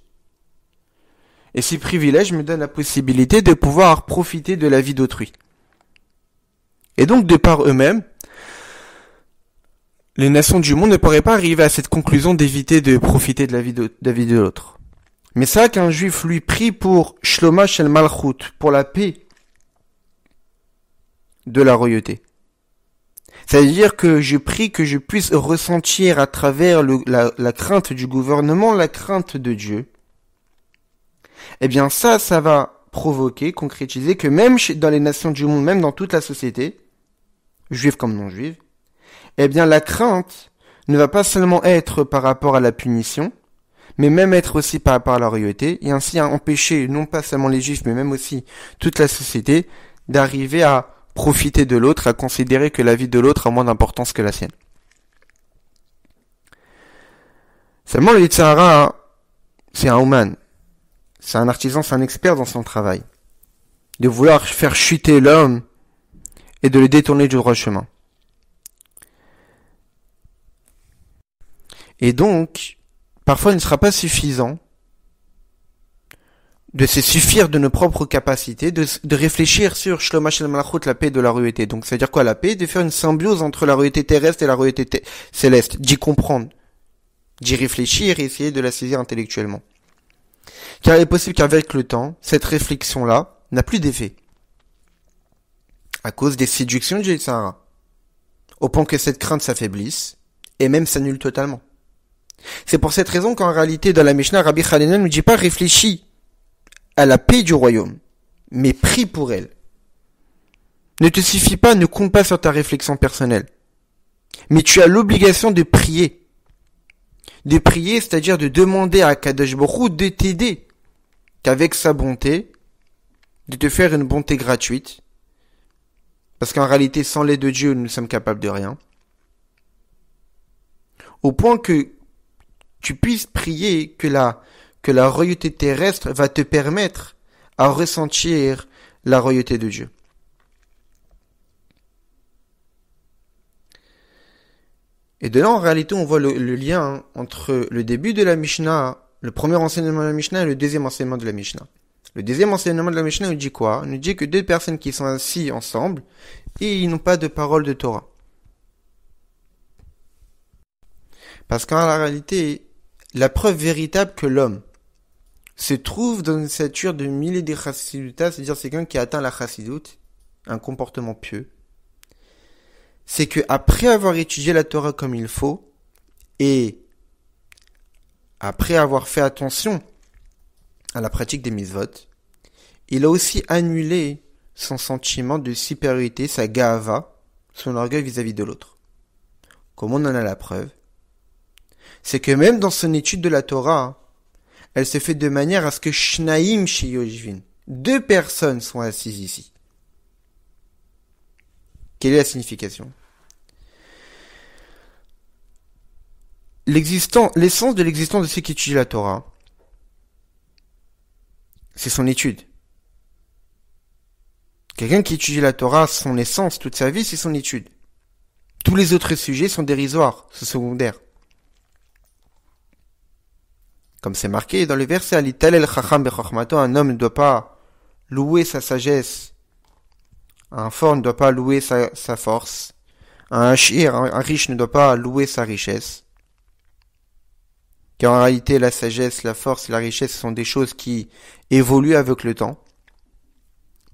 Et ces privilèges me donnent la possibilité de pouvoir profiter de la vie d'autrui. Et donc de par eux-mêmes, les nations du monde ne pourraient pas arriver à cette conclusion d'éviter de profiter de la vie de l'autre. Mais c'est ça qu'un juif lui prie pour Shloma Shel Malchut, pour la paix de la royauté. C'est-à-dire que je prie que je puisse ressentir à travers la crainte du gouvernement, la crainte de Dieu. Eh bien ça va provoquer, concrétiser que même dans les nations du monde, même dans toute la société, juive comme non juive, eh bien la crainte ne va pas seulement être par rapport à la punition, mais même être aussi par rapport à la royauté, et ainsi empêcher non pas seulement les juifs, mais même aussi toute la société d'arriver à profiter de l'autre, à considérer que la vie de l'autre a moins d'importance que la sienne. Seulement le Yetzer Hara, c'est un Ouman, c'est un artisan, c'est un expert dans son travail, de vouloir faire chuter l'homme et de le détourner du droit chemin. Et donc, parfois il ne sera pas suffisant de se suffire de nos propres capacités, de réfléchir sur Shloma Shel Malchut, la paix de la royauté. Donc, c'est-à-dire quoi la paix? De faire une symbiose entre la royauté terrestre et la royauté céleste, d'y comprendre, d'y réfléchir et essayer de la saisir intellectuellement. Car il est possible qu'avec le temps, cette réflexion-là n'a plus d'effet. À cause des séductions du Yetzer Hara. Au point que cette crainte s'affaiblisse, et même s'annule totalement. C'est pour cette raison qu'en réalité, dans la Mishnah, Rabbi Hanina ne nous dit pas réfléchis à la paix du royaume, mais prie pour elle. Ne te suffit pas, ne compte pas sur ta réflexion personnelle. Mais tu as l'obligation de prier. De prier, c'est-à-dire de demander à Kadosh Baruch Hu de t'aider, qu'avec sa bonté, de te faire une bonté gratuite. Parce qu'en réalité, sans l'aide de Dieu, nous ne sommes capables de rien. Au point que tu puisses prier que la royauté terrestre va te permettre à ressentir la royauté de Dieu. Et de là, en réalité, on voit le lien entre le début de la Mishnah, le premier enseignement de la Mishnah et le deuxième enseignement de la Mishnah. Le deuxième enseignement de la Mishnah nous dit quoi? Il nous dit que deux personnes qui sont assis ensemble et ils n'ont pas de parole de Torah. Parce qu'en réalité, la preuve véritable que l'homme se trouve dans une stature de milliers de chassiduta, c'est-à-dire c'est quelqu'un qui a atteint la chassidut, un comportement pieux, c'est que après avoir étudié la Torah comme il faut, et après avoir fait attention à la pratique des mitzvot, il a aussi annulé son sentiment de supériorité, sa ga'ava, son orgueil vis-à-vis de l'autre. Comme on en a la preuve, c'est que même dans son étude de la Torah, elle se fait de manière à ce que shnaim sheyojvin, 2 personnes sont assises ici. Quelle est la signification? L'essence de l'existence de ceux qui étudient la Torah, c'est son étude. Quelqu'un qui étudie la Torah, son essence, toute sa vie, c'est son étude. Tous les autres sujets sont dérisoires, sont secondaires. Comme c'est marqué dans le verset, un homme ne doit pas louer sa sagesse. Un fort ne doit pas louer sa force. Un riche ne doit pas louer sa richesse. Car en réalité, la sagesse, la force et la richesse sont des choses qui évoluent avec le temps.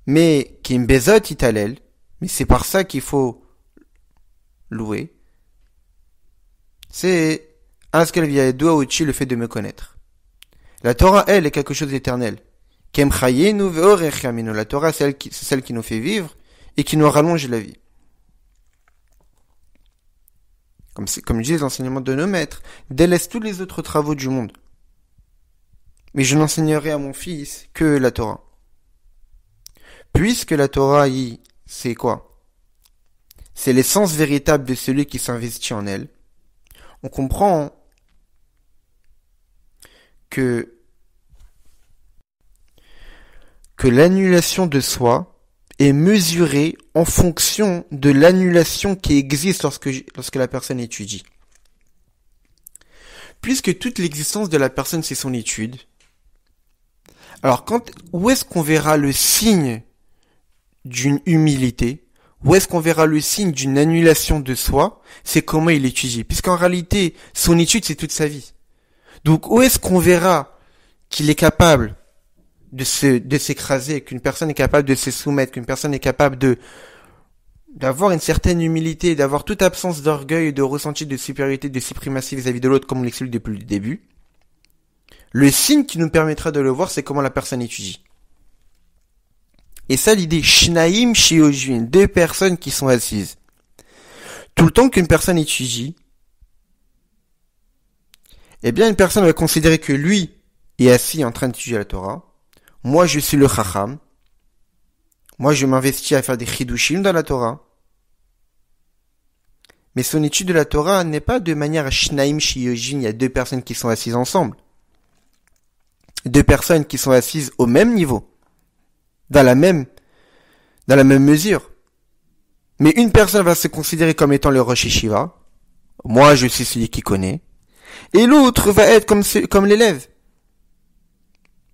Mais qui mbezot italel, mais c'est par ça qu'il faut louer. C'est askel via ouchi, le fait de me connaître. La Torah, elle, est quelque chose d'éternel. Kem chayenu ve'orech yaminu. La Torah, c'est celle qui nous fait vivre et qui nous rallonge la vie. Comme disent les enseignements de nos maîtres, délaisse tous les autres travaux du monde. Mais je n'enseignerai à mon fils que la Torah. Puisque la Torah, c'est quoi? C'est l'essence véritable de celui qui s'investit en elle. On comprend que l'annulation de soi est mesurée en fonction de l'annulation qui existe lorsque la personne étudie. Puisque toute l'existence de la personne, c'est son étude, alors où est-ce qu'on verra le signe d'une humilité? Où est-ce qu'on verra le signe d'une annulation de soi? C'est comment il étudie. Puisqu'en réalité, son étude, c'est toute sa vie. Donc, où est-ce qu'on verra qu'il est capable de s'écraser, qu'une personne est capable de se soumettre, qu'une personne est capable d'avoir une certaine humilité, d'avoir toute absence d'orgueil, de ressenti de supériorité, de suprématie vis-à-vis de l'autre, comme on l'explique depuis le début? Le signe qui nous permettra de le voir, c'est comment la personne étudie. Et ça, l'idée, shnaim shiojvin, 2 personnes qui sont assises. Tout le temps qu'une personne étudie, eh bien, une personne va considérer que lui est assis en train d'étudier la Torah. Moi, je suis le chacham. Moi, je m'investis à faire des chidushim dans la Torah. Mais son étude de la Torah n'est pas de manière à shnaim shiojvin, il y a 2 personnes qui sont assises ensemble. 2 personnes qui sont assises au même niveau. Dans la même mesure. Mais une personne va se considérer comme étant le Rosh Yeshiva. Moi, je suis celui qui connaît. Et l'autre va être comme l'élève.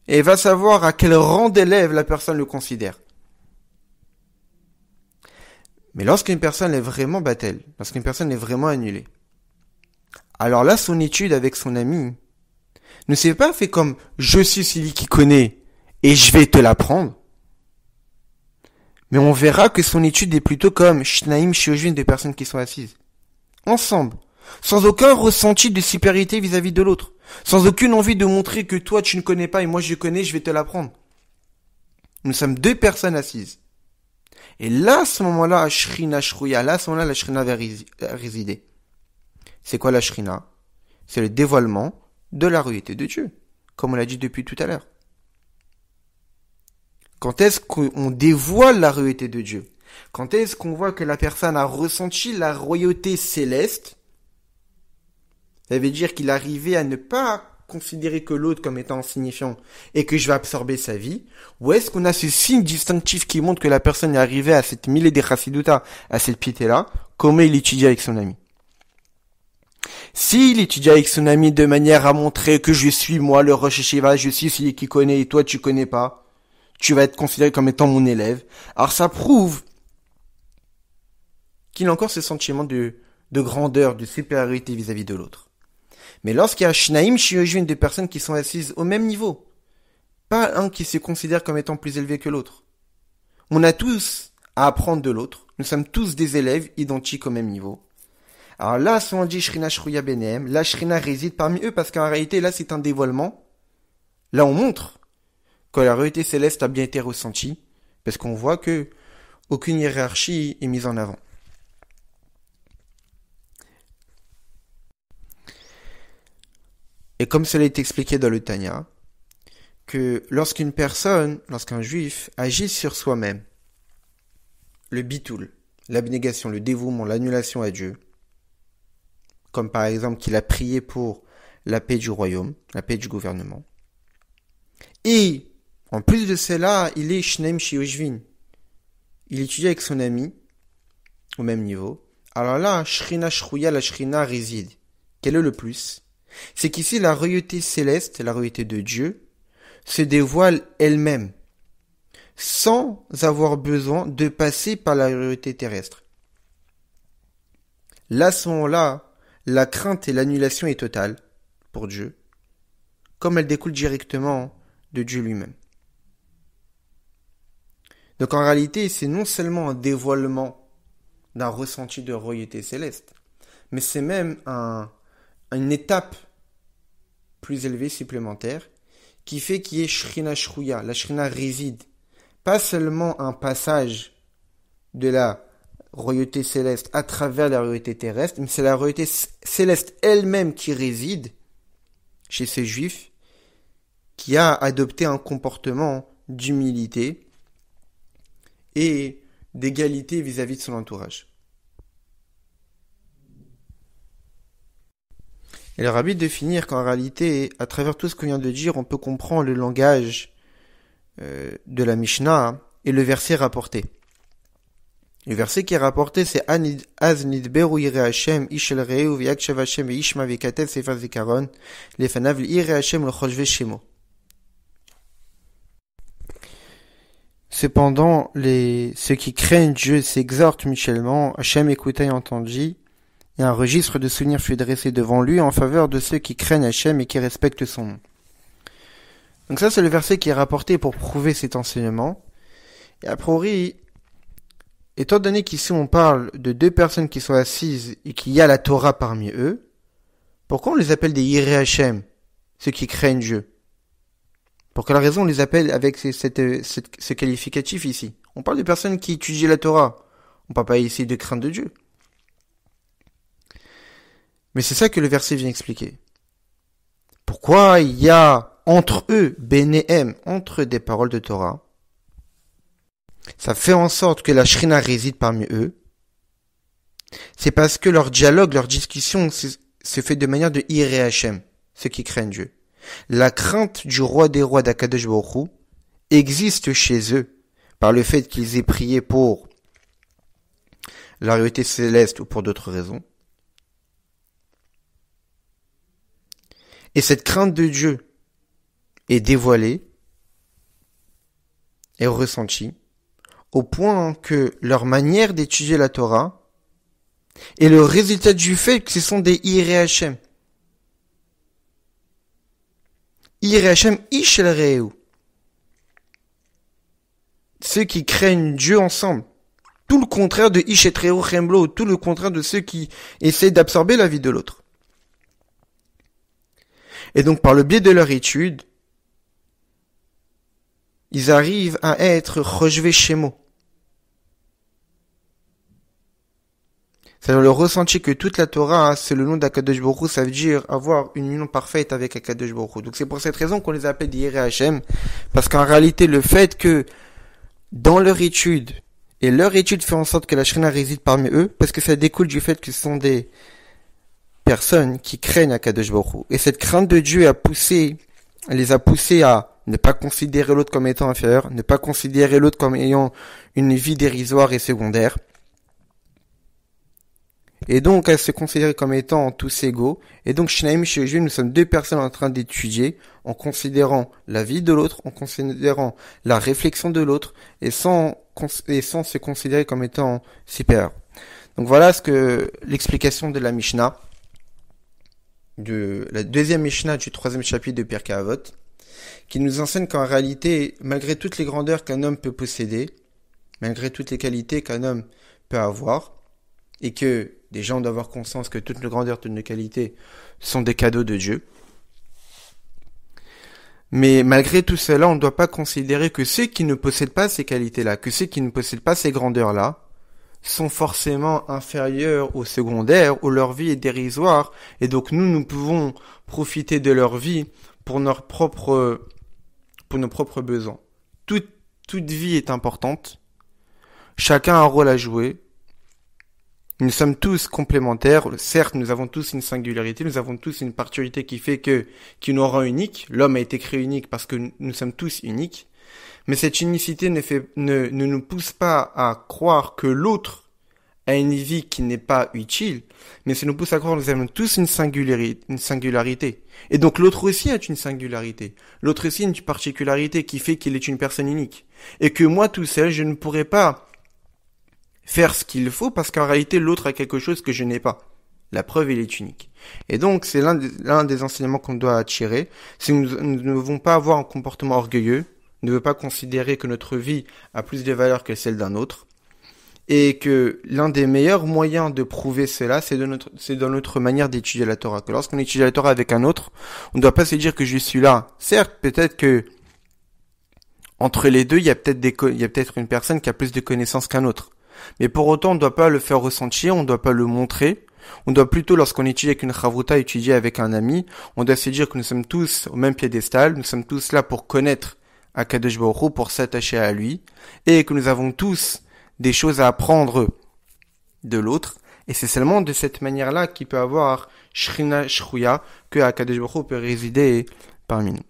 Et va savoir à quel rang d'élève la personne le considère. Mais lorsqu'une personne est vraiment battelle, lorsqu'une personne est vraiment annulée, alors là, son étude avec son ami ne s'est pas fait comme je suis celui qui connaît et je vais te l'apprendre. Mais on verra que son étude est plutôt comme shnaim shiojvin, 2 personnes qui sont assises. Ensemble. Sans aucun ressenti de supériorité vis-à-vis de l'autre. Sans aucune envie de montrer que toi tu ne connais pas et moi je connais, je vais te l'apprendre. Nous sommes 2 personnes assises. Et là, à ce moment-là, la shrina va résider. C'est quoi la shrina? C'est le dévoilement de la réalité de Dieu. Comme on l'a dit depuis tout à l'heure. Quand est-ce qu'on dévoile la royauté de Dieu? Quand est-ce qu'on voit que la personne a ressenti la royauté céleste? Ça veut dire qu'il arrivait à ne pas considérer que l'autre comme étant insignifiant et que je vais absorber sa vie. Ou est-ce qu'on a ce signe distinctif qui montre que la personne est arrivée à cette milé de chassiduta, à cette piété-là, comment il étudie avec son ami? S'il étudie avec son ami de manière à montrer que je suis moi le Rosh Yeshiva, je suis celui qui connaît et toi tu connais pas, tu vas être considéré comme étant mon élève. Alors ça prouve qu'il a encore ce sentiment de grandeur, de supériorité vis-à-vis de l'autre. Mais lorsqu'il y a shnaim shiojvin, 2 personnes qui sont assises au même niveau, pas un qui se considère comme étant plus élevé que l'autre. On a tous à apprendre de l'autre. Nous sommes tous des élèves identiques au même niveau. Alors là, si on dit shrina shruya benem, la shrina réside parmi eux parce qu'en réalité, là, c'est un dévoilement. Là, on montre quand la royauté céleste a bien été ressentie, parce qu'on voit que aucune hiérarchie est mise en avant. Et comme cela est expliqué dans le Tanya, que lorsqu'un juif agit sur soi-même, le bitoul, l'abnégation, le dévouement, l'annulation à Dieu, comme par exemple qu'il a prié pour la paix du royaume, la paix du gouvernement, et en plus de cela, il est shneim shioshvin, il étudie avec son ami, au même niveau, alors là, shrina shrouya, la shrina réside. Quel est le plus? C'est qu'ici, la royauté céleste, la royauté de Dieu, se dévoile elle-même, sans avoir besoin de passer par la royauté terrestre. Là, à ce moment-là, la crainte et l'annulation est totale pour Dieu, comme elle découle directement de Dieu lui-même. Donc en réalité, c'est non seulement un dévoilement d'un ressenti de royauté céleste, mais c'est même une étape plus élevée, supplémentaire, qui fait qu'il y ait Shrina Shrouya, la Shrina réside. Pas seulement un passage de la royauté céleste à travers la royauté terrestre, mais c'est la royauté céleste elle-même qui réside chez ces juifs, qui a adopté un comportement d'humilité et d'égalité vis-à-vis de son entourage. Et le rabbi de finir qu'en réalité, à travers tout ce qu'on vient de dire, on peut comprendre le langage de la Mishnah et le verset rapporté. Le verset qui est rapporté, c'est Az nidberu yire Hashem ishel reu v'yakshav Hashem v'yishma v'katev sefer zikaron lefanav l'ire Hashem l'choshve shemo. Cependant, ceux qui craignent Dieu s'exhortent mutuellement. Hashem écouta et entendit. Et un registre de souvenirs fut dressé devant lui en faveur de ceux qui craignent Hashem et qui respectent son nom. Donc ça, c'est le verset qui est rapporté pour prouver cet enseignement. Et a priori, étant donné qu'ici on parle de deux personnes qui sont assises et qu'il y a la Torah parmi eux, pourquoi on les appelle des Yireh Hashem, ceux qui craignent Dieu? Pour quelle raison on les appelle avec ce qualificatif ici? On parle de personnes qui étudient la Torah. On ne parle pas ici de crainte de Dieu. Mais c'est ça que le verset vient expliquer. Pourquoi il y a entre eux, Benehem, entre des paroles de Torah, ça fait en sorte que la Shrina réside parmi eux. C'est parce que leur dialogue, leur discussion se fait de manière de Yireh Hashem, ceux qui craignent Dieu. La crainte du roi des rois d'Akadosh Baruch Hu existe chez eux par le fait qu'ils aient prié pour la royauté céleste ou pour d'autres raisons. Et cette crainte de Dieu est dévoilée et ressentie au point que leur manière d'étudier la Torah est le résultat du fait que ce sont des Yireh Hashem. Yireh Hashem ishel reu. Ceux qui craignent Dieu ensemble. Tout le contraire de ish et reu chemblo, tout le contraire de ceux qui essaient d'absorber la vie de l'autre. Et donc, par le biais de leur étude, ils arrivent à être choshve shemo. C'est-à-dire le ressenti que toute la Torah, c'est le nom d'Akadosh Baruch Hu, ça veut dire avoir une union parfaite avec Akadosh Baruch Hu. Donc c'est pour cette raison qu'on les appelle des Yireh Hashem, parce qu'en réalité, le fait que dans leur étude, et leur étude fait en sorte que la Shrina réside parmi eux, parce que ça découle du fait que ce sont des personnes qui craignent Akadosh Baruch Hu. Et cette crainte de Dieu les a poussés à ne pas considérer l'autre comme étant inférieur, ne pas considérer l'autre comme ayant une vie dérisoire et secondaire. Et donc, à se considérer comme étant tous égaux. Et donc, Shnaim chez nous sommes deux personnes en train d'étudier, en considérant la vie de l'autre, en considérant la réflexion de l'autre, et sans se considérer comme étant supérieur. Donc voilà l'explication de la Mishnah, de la deuxième Mishnah du 3e chapitre de Pirkei Avot, qui nous enseigne qu'en réalité, malgré toutes les grandeurs qu'un homme peut posséder, malgré toutes les qualités qu'un homme peut avoir, et que des gens doivent avoir conscience que toutes les grandeurs, toutes les qualités sont des cadeaux de Dieu, Mais malgré tout cela, on ne doit pas considérer que ceux qui ne possèdent pas ces qualités-là, que ceux qui ne possèdent pas ces grandeurs-là, sont forcément inférieurs aux secondaires, où leur vie est dérisoire, et donc nous pouvons profiter de leur vie pour pour nos propres besoins. Toute vie est importante, chacun a un rôle à jouer, nous sommes tous complémentaires, certes nous avons tous une singularité, nous avons tous une particularité qui nous rend uniques, l'homme a été créé unique parce que nous sommes tous uniques, mais cette unicité ne nous pousse pas à croire que l'autre a une vie qui n'est pas utile, mais ça nous pousse à croire que nous avons tous une singularité. Et donc l'autre aussi a une singularité. L'autre aussi a une particularité qui fait qu'il est une personne unique. Et que moi tout seul, je ne pourrais pas faire ce qu'il faut parce qu'en réalité l'autre a quelque chose que je n'ai pas. La preuve, il est unique. Et donc c'est l'un des enseignements qu'on doit tirer. C'est que nous ne devons pas avoir un comportement orgueilleux, ne veut pas considérer que notre vie a plus de valeur que celle d'un autre. Et que l'un des meilleurs moyens de prouver cela, c'est dans notre manière d'étudier la Torah. Que lorsqu'on étudie la Torah avec un autre, on ne doit pas se dire que je suis là. Certes, peut-être que entre les deux, il y a peut-être une personne qui a plus de connaissances qu'un autre. Mais pour autant, on ne doit pas le faire ressentir, on ne doit pas le montrer. On doit plutôt, lorsqu'on étudie avec une chavruta, étudier avec un ami, on doit se dire que nous sommes tous au même piédestal, nous sommes tous là pour connaître Akadosh Baruch Hu, pour s'attacher à lui, et que nous avons tous des choses à apprendre de l'autre, et c'est seulement de cette manière-là qu'il peut avoir Shrina Shruya, que Akadosh Baruch Hu peut résider parmi nous.